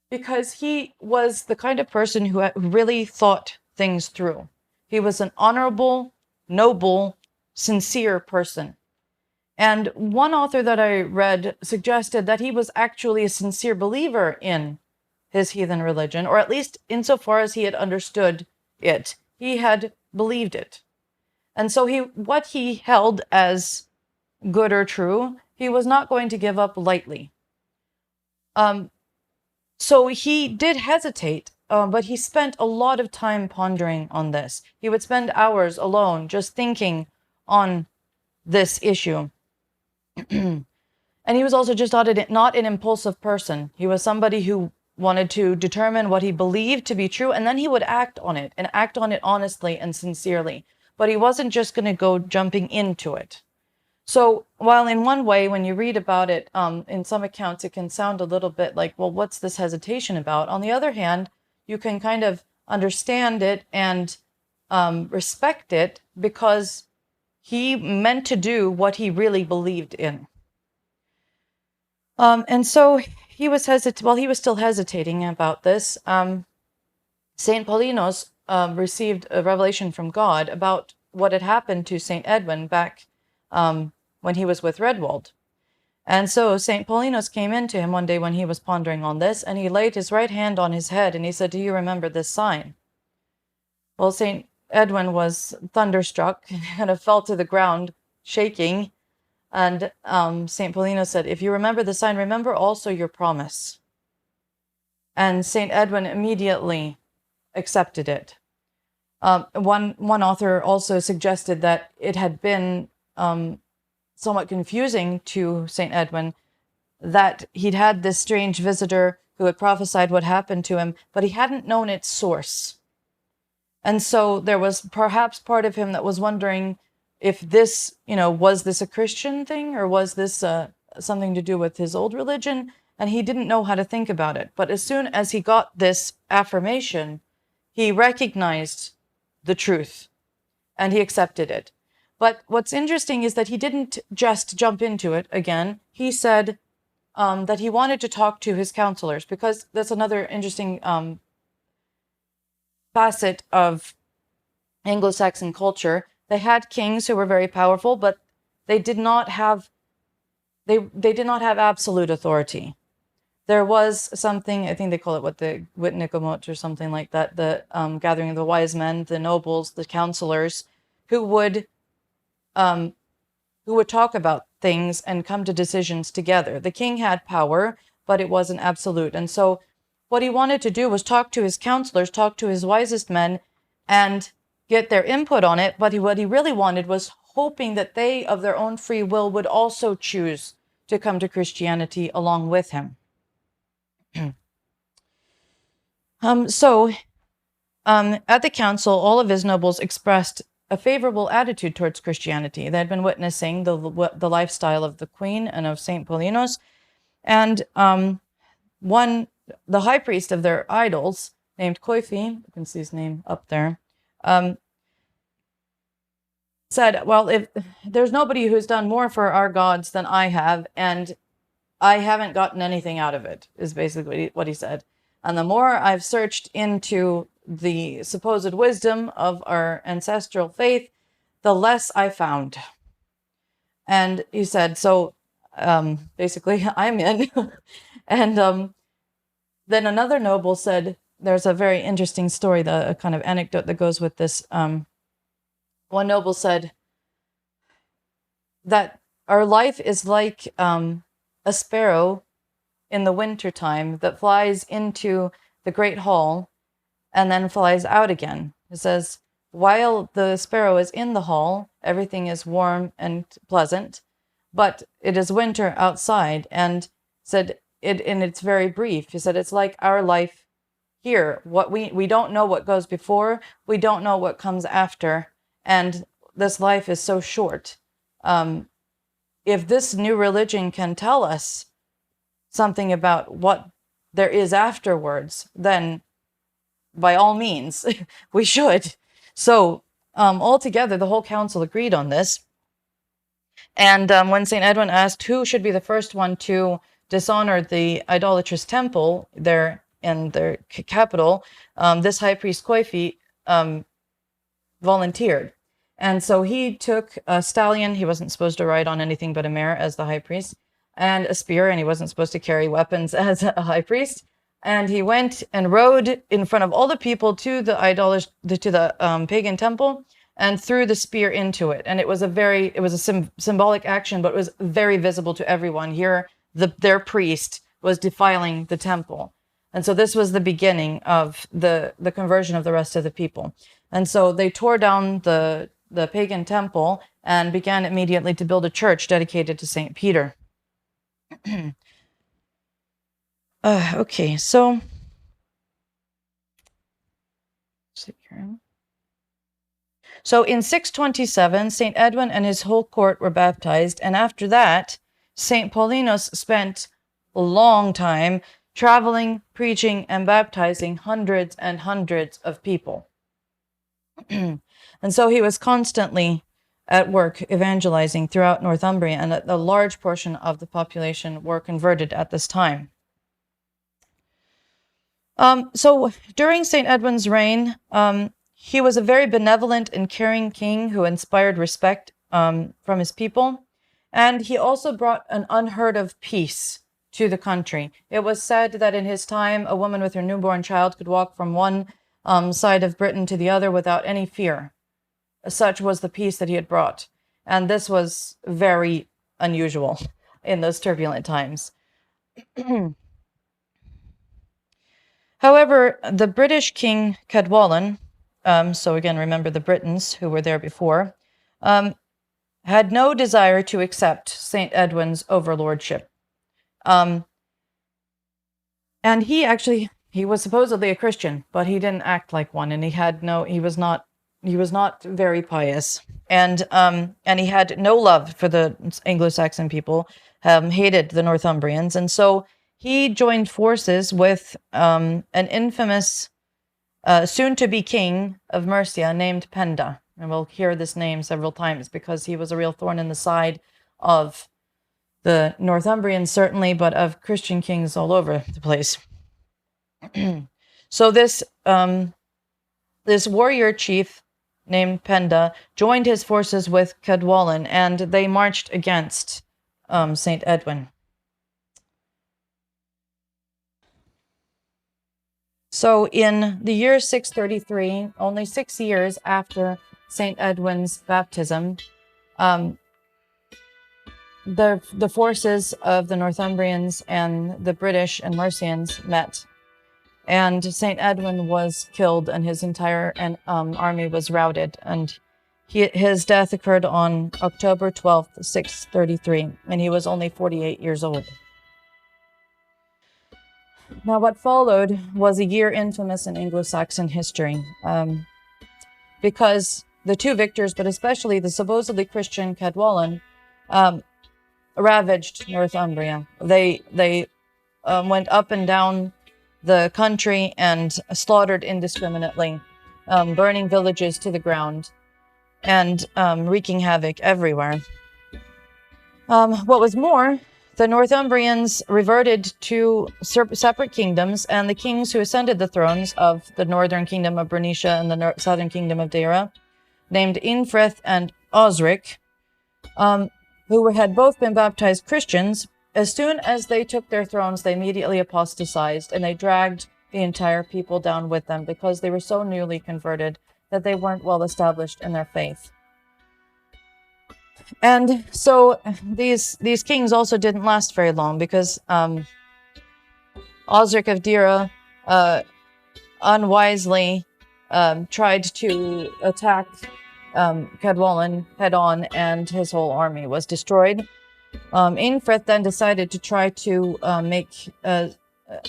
Because he was the kind of person who really thought things through. He was an honorable, noble, sincere person. And one author that I read suggested that he was actually a sincere believer in his heathen religion, or at least insofar as he had understood it. He had believed it. And so what he held as good or true, he was not going to give up lightly. So he did hesitate, but he spent a lot of time pondering on this. He would spend hours alone just thinking on this issue. And he was also just not an impulsive person. He was somebody who wanted to determine what he believed to be true, and then he would act on it, and act on it honestly and sincerely. But he wasn't just going to go jumping into it. So while in one way, when you read about it, in some accounts, it can sound a little bit like, well, what's this hesitation about? On the other hand, you can kind of understand it and respect it because he meant to do what he really believed in. And so he was he was still hesitating about this. St. Paulinus received a revelation from God about what had happened to St. Edwin back when he was with Redwald. And so St. Paulinus came in to him one day when he was pondering on this, and he laid his right hand on his head, and he said, "Do you remember this sign?" Well, St. Edwin was thunderstruck and kind of fell to the ground, shaking. And St. Paulinus said, "If you remember the sign, remember also your promise." And St. Edwin immediately accepted it. One author also suggested that it had been somewhat confusing to St. Edwin that he'd had this strange visitor who had prophesied what happened to him, but he hadn't known its source. And so there was perhaps part of him that was wondering if this, was this a Christian thing, or was this something to do with his old religion, and he didn't know how to think about it. But as soon as he got this affirmation, he recognized the truth and he accepted it. But what's interesting is that he didn't just jump into it again. He said that he wanted to talk to his counselors, because that's another interesting facet of Anglo-Saxon culture. They had kings who were very powerful, but they did not have absolute authority. There was something, I think they call it the Witnikamot or something like that, the gathering of the wise men, the nobles, the counselors, who would talk about things and come to decisions together. The king had power, but it wasn't absolute. And so what he wanted to do was talk to his counselors, talk to his wisest men, and get their input on it. But what he really wanted was hoping that they, of their own free will, would also choose to come to Christianity along with him. At the council, all of his nobles expressed a favorable attitude towards Christianity. They had been witnessing the lifestyle of the queen and of Saint Paulinus, and the high priest of their idols, named Coifi, you can see his name up there, said, well, if there's nobody who's done more for our gods than I have, and I haven't gotten anything out of it, is basically what he said. And the more I've searched into the supposed wisdom of our ancestral faith, the less I found. And he said, so basically, I'm in. And then another noble said, there's a very interesting story, a kind of anecdote that goes with this. One noble said that our life is like a sparrow in the wintertime that flies into the great hall and then flies out again. It says, while the sparrow is in the hall, everything is warm and pleasant, but it is winter outside. And said it, and it's very brief. He said, it's like our life here. What we don't know what goes before, we don't know what comes after, and this life is so short. If this new religion can tell us something about what there is afterwards, then by all means, we should. So altogether, the whole council agreed on this. And when St. Edwin asked who should be the first one to dishonor the idolatrous temple there in their capital, this high priest Coifi volunteered. And so he took a stallion. He wasn't supposed to ride on anything but a mare as the high priest, and a spear, and he wasn't supposed to carry weapons as a high priest. And he went and rode in front of all the people to the pagan temple, and threw the spear into it. And it was a symbolic action, but it was very visible to everyone. Here, their priest was defiling the temple. And so this was the beginning of the conversion of the rest of the people. And so they tore down the pagan temple and began immediately to build a church dedicated to St. Peter. Okay, so in 627, St. Edwin and his whole court were baptized, and after that, St. Paulinus spent a long time traveling, preaching, and baptizing hundreds and hundreds of people. And so he was constantly at work evangelizing throughout Northumbria, and a large portion of the population were converted at this time. So during St. Edwin's reign, he was a very benevolent and caring king who inspired respect from his people. And he also brought an unheard of peace to the country. It was said that in his time, a woman with her newborn child could walk from one side of Britain to the other without any fear. Such was the peace that he had brought. And this was very unusual in those turbulent times. However, the British king Cadwallen, so again, remember the Britons who were there before, had no desire to accept St. Edwin's overlordship. And he was supposedly a Christian, but he didn't act like one, and he was not he was not very pious, and he had no love for the Anglo-Saxon people, hated the Northumbrians, and so he joined forces with an infamous soon-to-be king of Mercia named Penda. And we'll hear this name several times because he was a real thorn in the side of the Northumbrians, certainly, but of Christian kings all over the place. So this warrior chief named Penda joined his forces with Cadwallen, and they marched against St. Edwin. So in the year 633, only 6 years after St. Edwin's baptism, the forces of the Northumbrians and the British and Mercians met, and St. Edwin was killed and his entire army was routed, and his death occurred on October 12th, 633, and he was only 48 years old. Now, what followed was a year infamous in Anglo-Saxon history, because the two victors, but especially the supposedly Christian Cadwallen, ravaged Northumbria. They went up and down the country and slaughtered indiscriminately, burning villages to the ground and wreaking havoc everywhere. What was more, the Northumbrians reverted to separate kingdoms, and the kings who ascended the thrones of the northern kingdom of Bernicia and the southern kingdom of Deira, named Infrith and Osric, who had both been baptized Christians, as soon as they took their thrones, they immediately apostatized, and they dragged the entire people down with them because they were so newly converted that they weren't well established in their faith. And so these kings also didn't last very long, because Osric of Deira unwisely tried to attack Cadwallen head-on, and his whole army was destroyed. Infrith then decided to try to make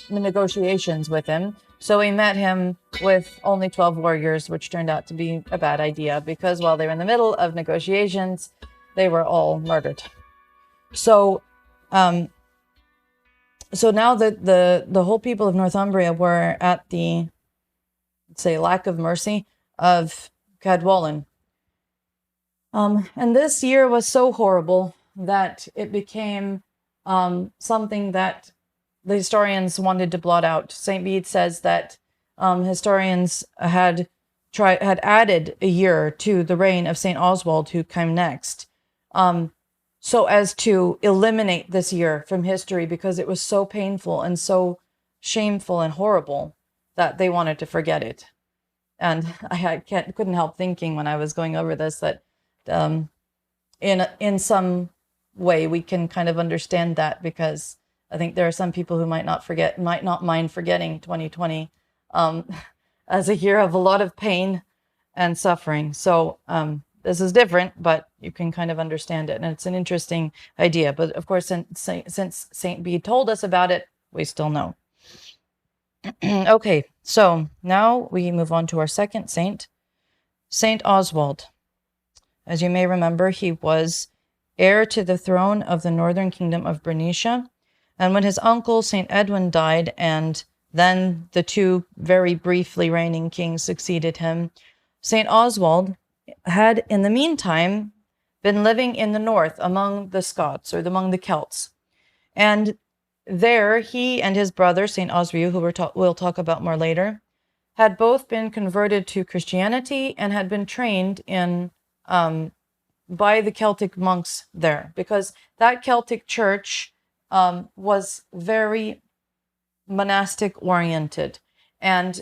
negotiations with him. So he met him with only 12 warriors, which turned out to be a bad idea, because while they were in the middle of negotiations, they were all murdered. So so now that the whole people of Northumbria were at the, let's say, lack of mercy of Cadwallen. And this year was so horrible that it became something that the historians wanted to blot out. St. Bede says that historians had added a year to the reign of St. Oswald, who came next, so as to eliminate this year from history, because it was so painful and so shameful and horrible that they wanted to forget it. And I couldn't help thinking when I was going over this that in some way we can kind of understand that, because I think there are some people who might not mind forgetting 2020 as a year of a lot of pain and suffering. So this is different, but you can kind of understand it, and it's an interesting idea. But of course, since St. Bede told us about it, we still know. Okay, so now we move on to our second saint, St. Oswald. As you may remember, he was heir to the throne of the northern kingdom of Bernicia, and when his uncle St. Edwin died, and then the two very briefly reigning kings succeeded him, St. Oswald had in the meantime been living in the north among the Scots, or among the Celts. And there he and his brother, St. Oswiu, who we'll talk about more later, had both been converted to Christianity and had been trained in by the Celtic monks there, because that Celtic church was very monastic oriented, and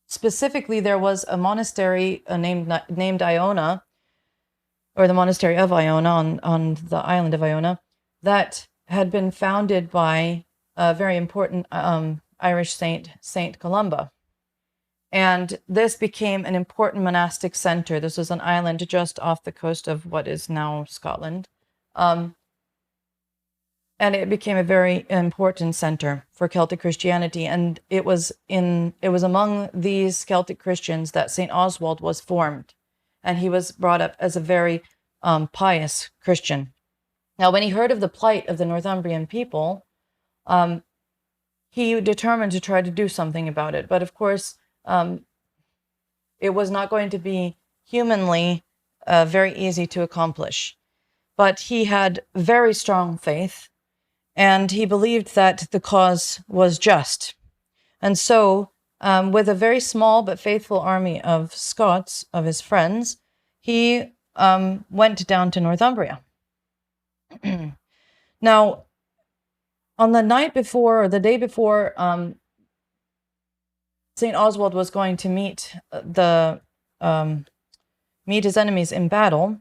specifically there was a monastery named Iona, or the monastery of Iona on the island of Iona, that had been founded by a very important Irish saint, Saint Columba. And this became an important monastic center. This was an island just off the coast of what is now Scotland. and it became a very important center for Celtic Christianity. And it was among these Celtic Christians that St. Oswald was formed, and he was brought up as a very pious Christian. Now, when he heard of the plight of the Northumbrian people, he determined to try to do something about it. But of course, it was not going to be humanly very easy to accomplish. But he had very strong faith, and he believed that the cause was just. And so, with a very small but faithful army of Scots, of his friends, he went down to Northumbria. Now, on the night before, or the day before, St. Oswald was going to meet his enemies in battle,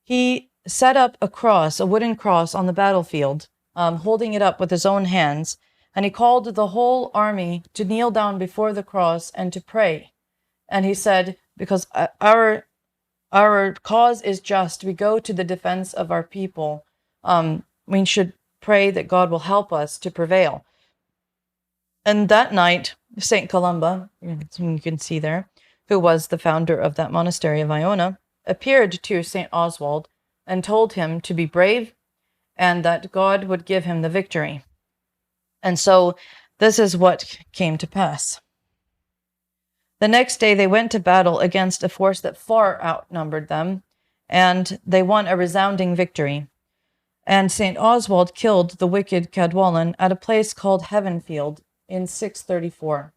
he set up a cross, a wooden cross on the battlefield, holding it up with his own hands, and he called the whole army to kneel down before the cross and to pray. And he said, because our cause is just, we go to the defense of our people, we should pray that God will help us to prevail. And that night, St. Columba, you can see there, who was the founder of that monastery of Iona, appeared to St. Oswald and told him to be brave and that God would give him the victory. And so this is what came to pass. The next day they went to battle against a force that far outnumbered them, and they won a resounding victory. And St. Oswald killed the wicked Cadwallen at a place called Heavenfield in 634.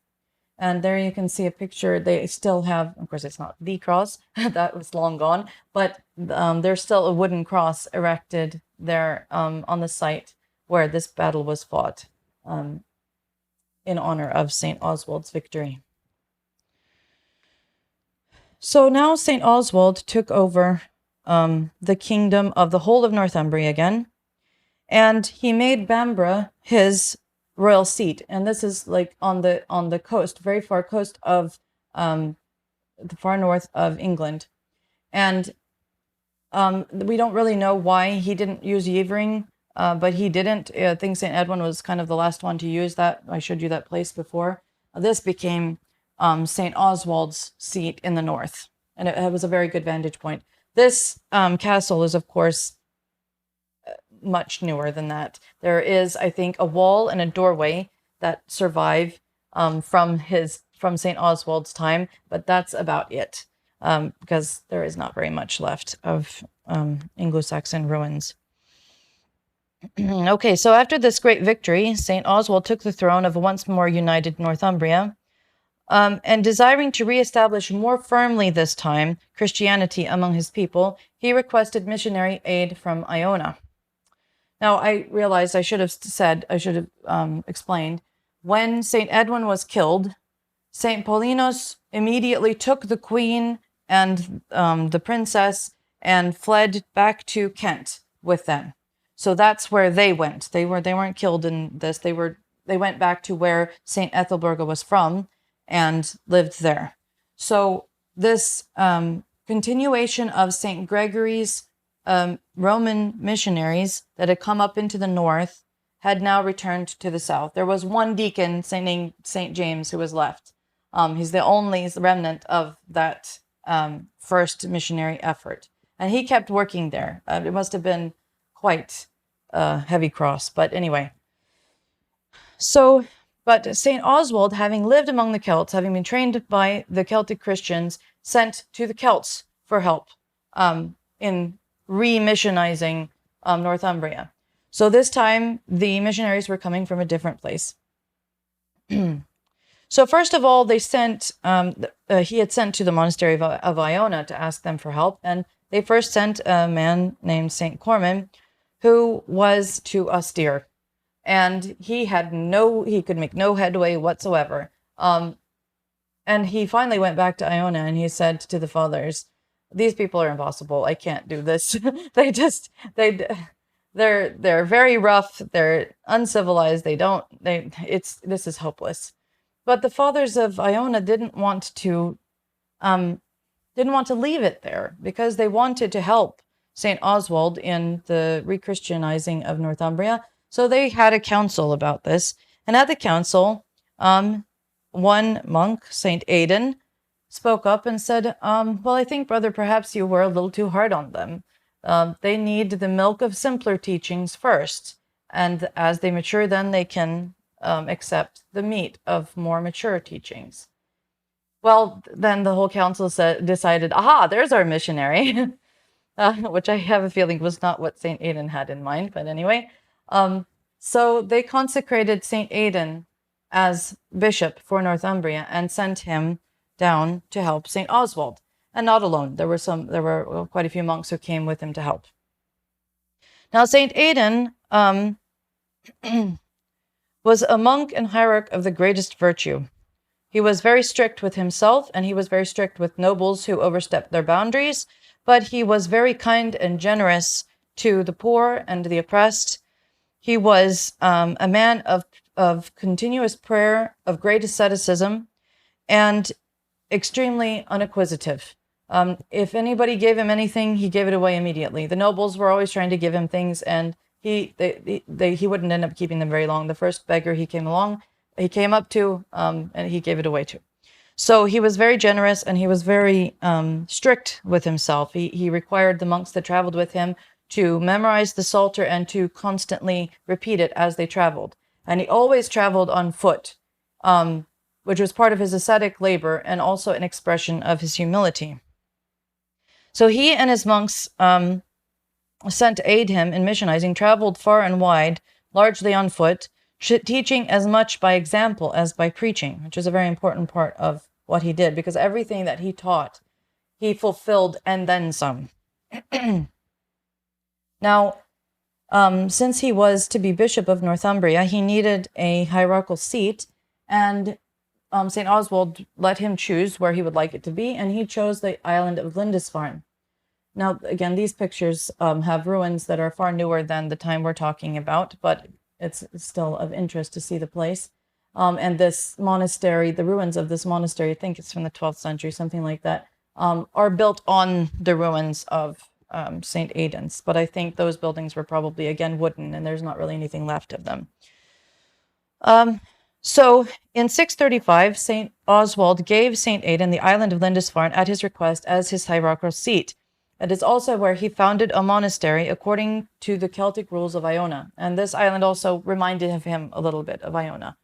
And there you can see a picture. They still have, of course, it's not the cross, that was long gone, but there's still a wooden cross erected there on the site where this battle was fought in honor of St. Oswald's victory. So now St. Oswald took over the kingdom of the whole of Northumbria again, and he made Bamborough his royal seat. And this is like on the coast, very far coast of the far north of England. And we don't really know why he didn't use Yevering, but he didn't. I think St. Edwin was kind of the last one to use that. I showed you that place before. This became St. Oswald's seat in the north, and it was a very good vantage point. This castle is, of course, much newer than that. There is, I think, a wall and a doorway that survive from St. Oswald's time, but that's about it, because there is not very much left of Anglo-Saxon ruins. Okay, so after this great victory, St. Oswald took the throne of a once more united Northumbria, and desiring to reestablish more firmly this time Christianity among his people, he requested missionary aid from Iona. Now, I realized I should have explained, when St. Edwin was killed, St. Paulinus immediately took the queen and the princess and fled back to Kent with them. So that's where they went. They weren't killed in this. They went back to where St. Ethelburga was from and lived there. So this continuation of St. Gregory's Roman missionaries that had come up into the north had now returned to the south. There was one deacon named St. James who was left. He's the only remnant of that first missionary effort. And he kept working there. It must have been quite a heavy cross. But anyway. But St. Oswald, having lived among the Celts, having been trained by the Celtic Christians, sent to the Celts for help in re-missionizing Northumbria. So this time, the missionaries were coming from a different place. So first of all, he had sent to the monastery of Iona to ask them for help, and they first sent a man named St. Corman, who was too austere. And he could make no headway whatsoever. And he finally went back to Iona and he said to the fathers, "These people are impossible. I can't do this. They're very rough. They're uncivilized. This is hopeless." But the fathers of Iona didn't want to leave it there, because they wanted to help St. Oswald in the re-Christianizing of Northumbria. So they had a council about this. And at the council, one monk, Saint Aidan, spoke up and said, well, I think, brother, perhaps you were a little too hard on them. They need the milk of simpler teachings first. And as they mature, then they can accept the meat of more mature teachings. Well, then the whole council decided, aha, there's our missionary, which I have a feeling was not what St. Aidan had in mind. But anyway, so they consecrated St. Aidan as bishop for Northumbria and sent him down to help St. Oswald. And not alone. There were quite a few monks who came with him to help. Now, St. Aidan was a monk and hierarch of the greatest virtue. He was very strict with himself, and he was very strict with nobles who overstepped their boundaries, but he was very kind and generous to the poor and the oppressed. He was a man of continuous prayer, of great asceticism, and extremely unacquisitive. If anybody gave him anything, he gave it away immediately. The nobles were always trying to give him things, and he wouldn't end up keeping them very long. The first beggar he came up to, and he gave it away to. So he was very generous, and he was very strict with himself. He required the monks that traveled with him to memorize the Psalter and to constantly repeat it as they traveled. And he always traveled on foot, which was part of his ascetic labor and also an expression of his humility. So he and his monks sent to aid him in missionizing, traveled far and wide, largely on foot, teaching as much by example as by preaching, which is a very important part of what he did, because everything that he taught, he fulfilled and then some. Now, since he was to be Bishop of Northumbria, he needed a hierarchical seat, and St. Oswald let him choose where he would like it to be, and he chose the island of Lindisfarne. Now, again, these pictures have ruins that are far newer than the time we're talking about, but it's still of interest to see the place. And this monastery, the ruins of this monastery, I think it's from the 12th century, something like that, are built on the ruins of St. Aidan's. But I think those buildings were probably, again, wooden, and there's not really anything left of them. So in 635, St. Oswald gave St. Aidan the island of Lindisfarne at his request as his hierarchical seat. It is also where he founded a monastery according to the Celtic rules of Iona. And this island also reminded him a little bit of Iona.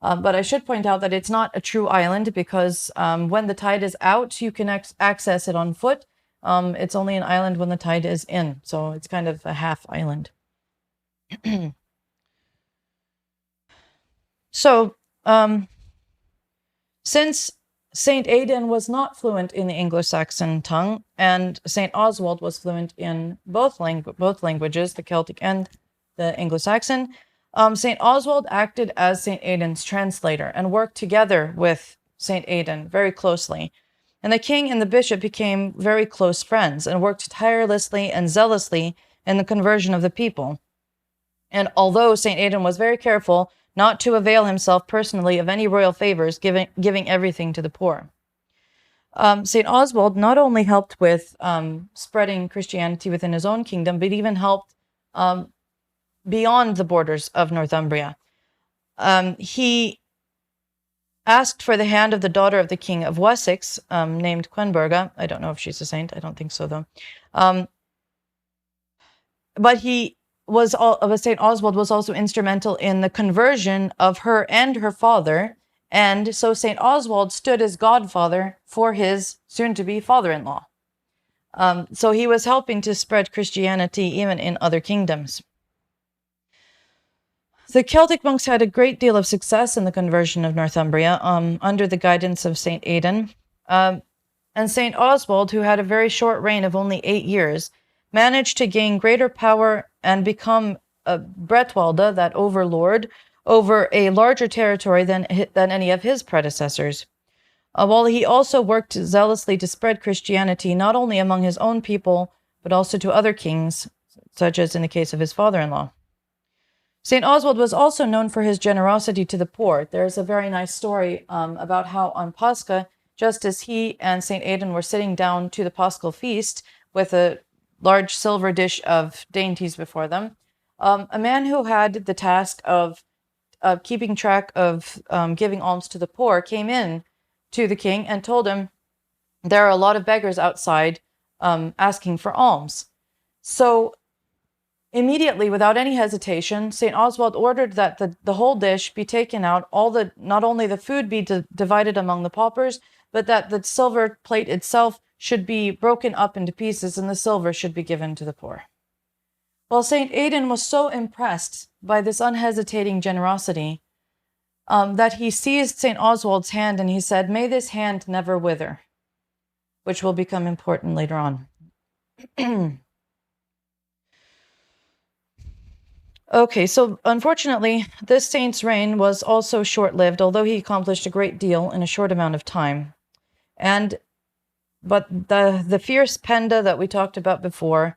But I should point out that it's not a true island because when the tide is out, you can access it on foot. It's only an island when the tide is in. So it's kind of a half island. So, since St. Aidan was not fluent in the Anglo-Saxon tongue, and St. Oswald was fluent in both languages, the Celtic and the Anglo-Saxon, St. Oswald acted as St. Aidan's translator and worked together with St. Aidan very closely. And the king and the bishop became very close friends and worked tirelessly and zealously in the conversion of the people. And although St. Aidan was very careful not to avail himself personally of any royal favors, giving everything to the poor. St. Oswald not only helped with spreading Christianity within his own kingdom, but even helped beyond the borders of Northumbria. He asked for the hand of the daughter of the king of Wessex, named Quenberga. I don't know if she's a saint. I don't think so, though. But St. Oswald was also instrumental in the conversion of her and her father, and so St. Oswald stood as godfather for his soon-to-be father-in-law. So he was helping to spread Christianity even in other kingdoms. The Celtic monks had a great deal of success in the conversion of Northumbria under the guidance of St. Aidan. And St. Oswald, who had a very short reign of only 8 years, managed to gain greater power and become a Redwald, that overlord, over a larger territory than any of his predecessors. While he also worked zealously to spread Christianity not only among his own people, but also to other kings, such as in the case of his father-in-law. St. Oswald was also known for his generosity to the poor. There's a very nice story about how on Pascha, just as he and St. Aidan were sitting down to the Paschal feast with a large silver dish of dainties before them, A man who had the task of keeping track of giving alms to the poor came in to the king and told him there are a lot of beggars outside asking for alms. So immediately, without any hesitation, St. Oswald ordered that the whole dish be taken out, not only the food be divided among the paupers, but that the silver plate itself should be broken up into pieces and the silver should be given to the poor. Well, St. Aidan was so impressed by this unhesitating generosity that he seized St. Oswald's hand and he said, "May this hand never wither," which will become important later on. Okay, so unfortunately, this saint's reign was also short-lived, although he accomplished a great deal in a short amount of time. But the fierce Penda that we talked about before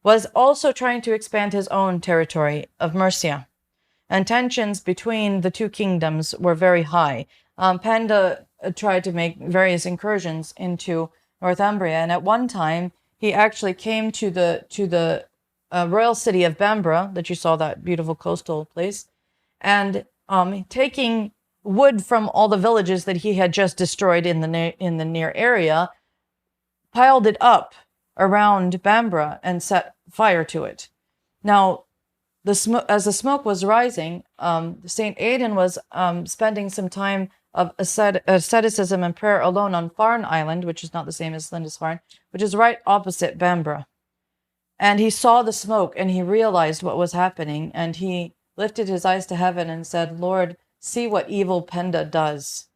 was also trying to expand his own territory of Mercia, and tensions between the two kingdoms were very high. Penda tried to make various incursions into Northumbria, and at one time he actually came to the royal city of Bamborough, that you saw, that beautiful coastal place, and taking wood from all the villages that he had just destroyed in the near area, piled it up around Bamborough and set fire to it. Now, as the smoke was rising, St. Aidan was spending some time of asceticism and prayer alone on Farne Island, which is not the same as Lindisfarne, which is right opposite Bamborough. And he saw the smoke and he realized what was happening, and he lifted his eyes to heaven and said, "Lord, see what evil Penda does."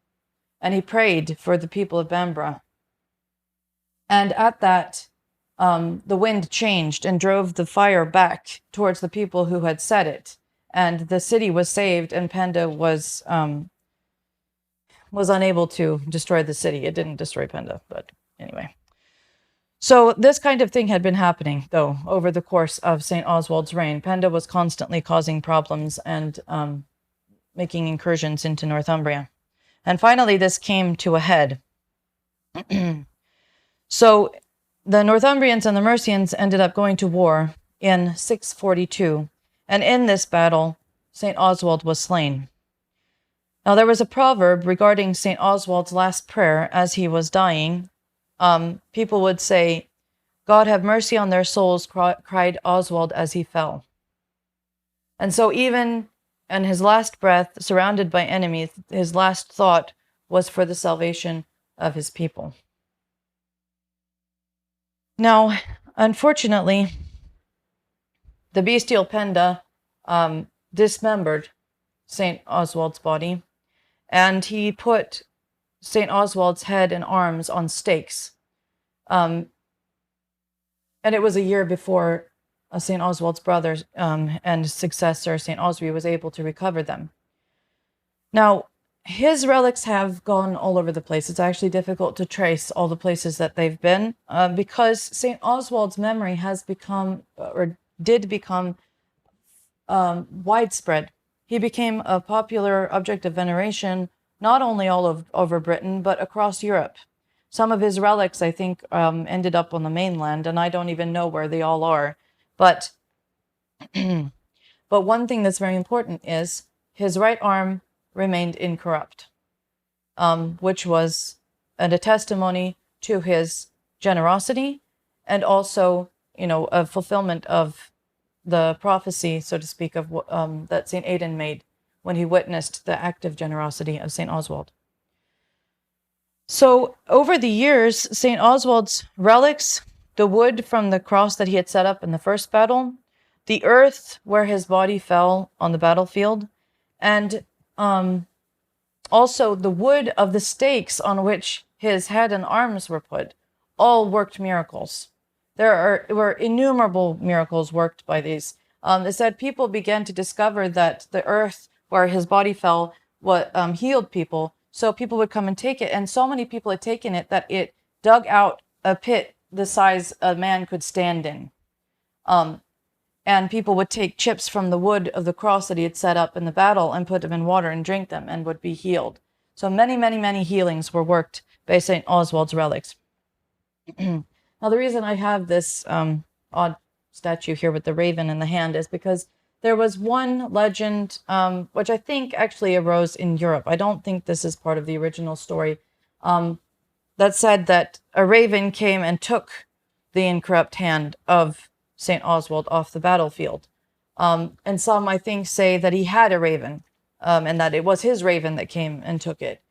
And he prayed for the people of Bamborough. And at that, the wind changed and drove the fire back towards the people who had set it. And the city was saved, and Penda was unable to destroy the city. It didn't destroy Penda, but anyway. So this kind of thing had been happening, though, over the course of St. Oswald's reign. Penda was constantly causing problems and making incursions into Northumbria. And finally, this came to a head. So the Northumbrians and the Mercians ended up going to war in 642, and in this battle, St. Oswald was slain. Now, there was a proverb regarding St. Oswald's last prayer as he was dying. People would say, "God have mercy on their souls," cried Oswald as he fell. And so even in his last breath, surrounded by enemies, his last thought was for the salvation of his people. Now, unfortunately, the bestial Penda dismembered St. Oswald's body, and he put St. Oswald's head and arms on stakes. And it was a year before St. Oswald's brother and successor, St. Oswy, was able to recover them. Now, his relics have gone all over the place. It's actually difficult to trace all the places that they've been because St. Oswald's memory has become, or did become, widespread. He became a popular object of veneration, not only all over Britain, but across Europe. Some of his relics, I think, ended up on the mainland, and I don't even know where they all are. But, but one thing that's very important is his right arm remained incorrupt, which was a testimony to his generosity and also, a fulfillment of the prophecy, so to speak, of that St. Aidan made when he witnessed the active generosity of St. Oswald. So over the years, St. Oswald's relics, the wood from the cross that he had set up in the first battle, the earth where his body fell on the battlefield, and also the wood of the stakes on which his head and arms were put, all worked miracles. There were innumerable miracles worked by these. It said people began to discover that the earth where his body fell healed people, so people would come and take it, and so many people had taken it that it dug out a pit the size a man could stand in. And people would take chips from the wood of the cross that he had set up in the battle and put them in water and drink them and would be healed. So many, many, many healings were worked by St. Oswald's relics. Now, the reason I have this odd statue here with the raven in the hand is because there was one legend, which I think actually arose in Europe. I don't think this is part of the original story, that said that a raven came and took the incorrupt hand of St. Oswald off the battlefield. And some, I think, say that he had a raven, and that it was his raven that came and took it.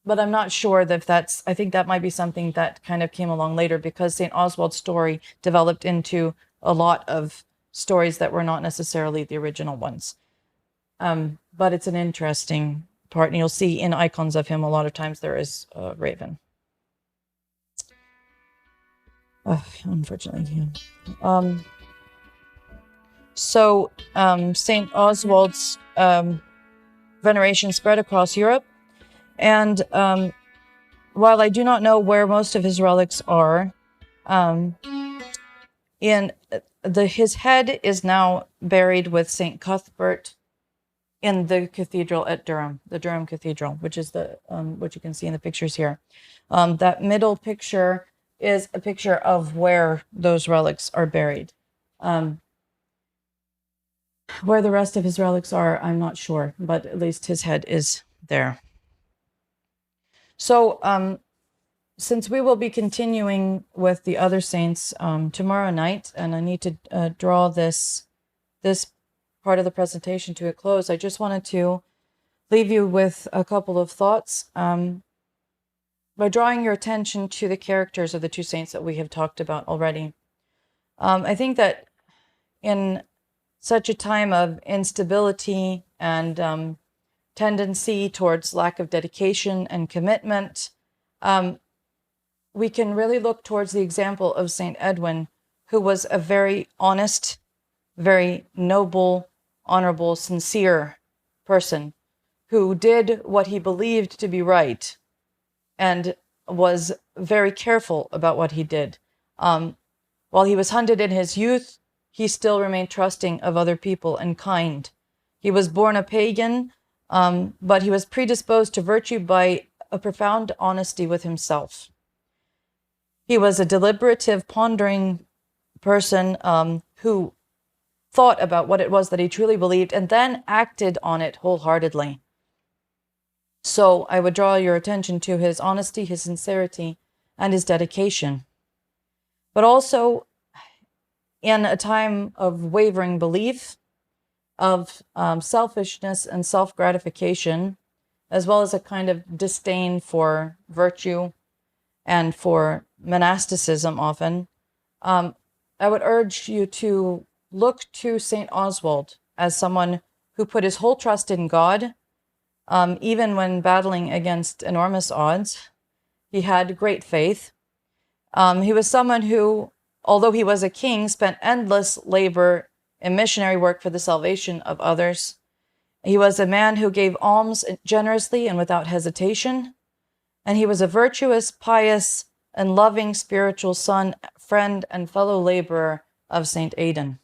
But I'm not sure that that's, I think that might be something that kind of came along later, because St. Oswald's story developed into a lot of stories that were not necessarily the original ones. But it's an interesting part, and you'll see in icons of him a lot of times there is a raven. Unfortunately, yeah. So St. Oswald's veneration spread across Europe, and while I do not know where most of his relics are, his head is now buried with St. Cuthbert in the cathedral at Durham, the Durham Cathedral, which is the which you can see in the pictures here. That middle picture is a picture of where those relics are buried. Where the rest of his relics are, I'm not sure, but at least his head is there. So, since we will be continuing with the other saints tomorrow night, and I need to draw this part of the presentation to a close, I just wanted to leave you with a couple of thoughts by drawing your attention to the characters of the two saints that we have talked about already. I think that in such a time of instability and tendency towards lack of dedication and commitment, we can really look towards the example of Saint Edwin, who was a very honest, very noble, honorable, sincere person who did what he believed to be right and was very careful about what he did. While he was hunted in his youth, he still remained trusting of other people and kind. He was born a pagan, but he was predisposed to virtue by a profound honesty with himself. He was a deliberative, pondering person who thought about what it was that he truly believed and then acted on it wholeheartedly. So I would draw your attention to his honesty, his sincerity, and his dedication. But also, in a time of wavering belief, of selfishness and self-gratification, as well as a kind of disdain for virtue and for monasticism often, I would urge you to look to St. Oswald as someone who put his whole trust in God, even when battling against enormous odds. He had great faith. He was someone who, although he was a king, spent endless labor in missionary work for the salvation of others. He was a man who gave alms generously and without hesitation. And he was a virtuous, pious, and loving spiritual son, friend, and fellow laborer of St. Aidan.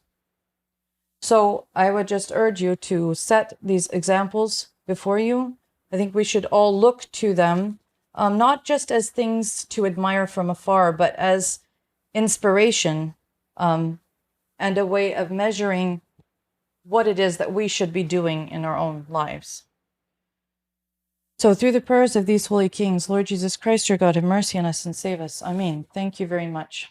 So I would just urge you to set these examples before you. I think we should all look to them, not just as things to admire from afar, but as inspiration and a way of measuring what it is that we should be doing in our own lives. So through the prayers of these holy kings, Lord Jesus Christ, your God, have mercy on us and save us. Amen. Thank you very much.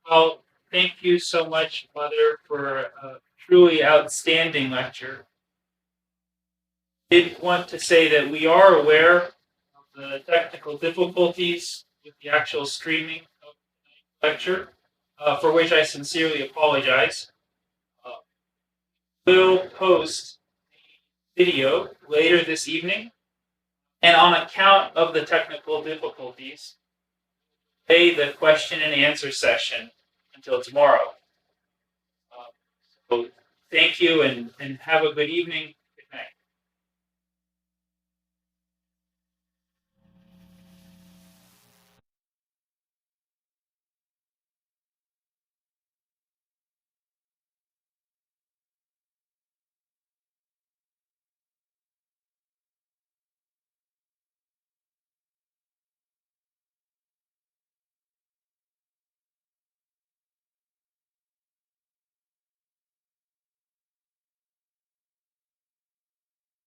Well, thank you so much, Mother, for a truly outstanding lecture. I did want to say that we are aware of the technical difficulties with the actual streaming of the lecture, for which I sincerely apologize. We'll post the video later this evening, and on account of the technical difficulties, delay the question and answer session until tomorrow. So thank you and have a good evening.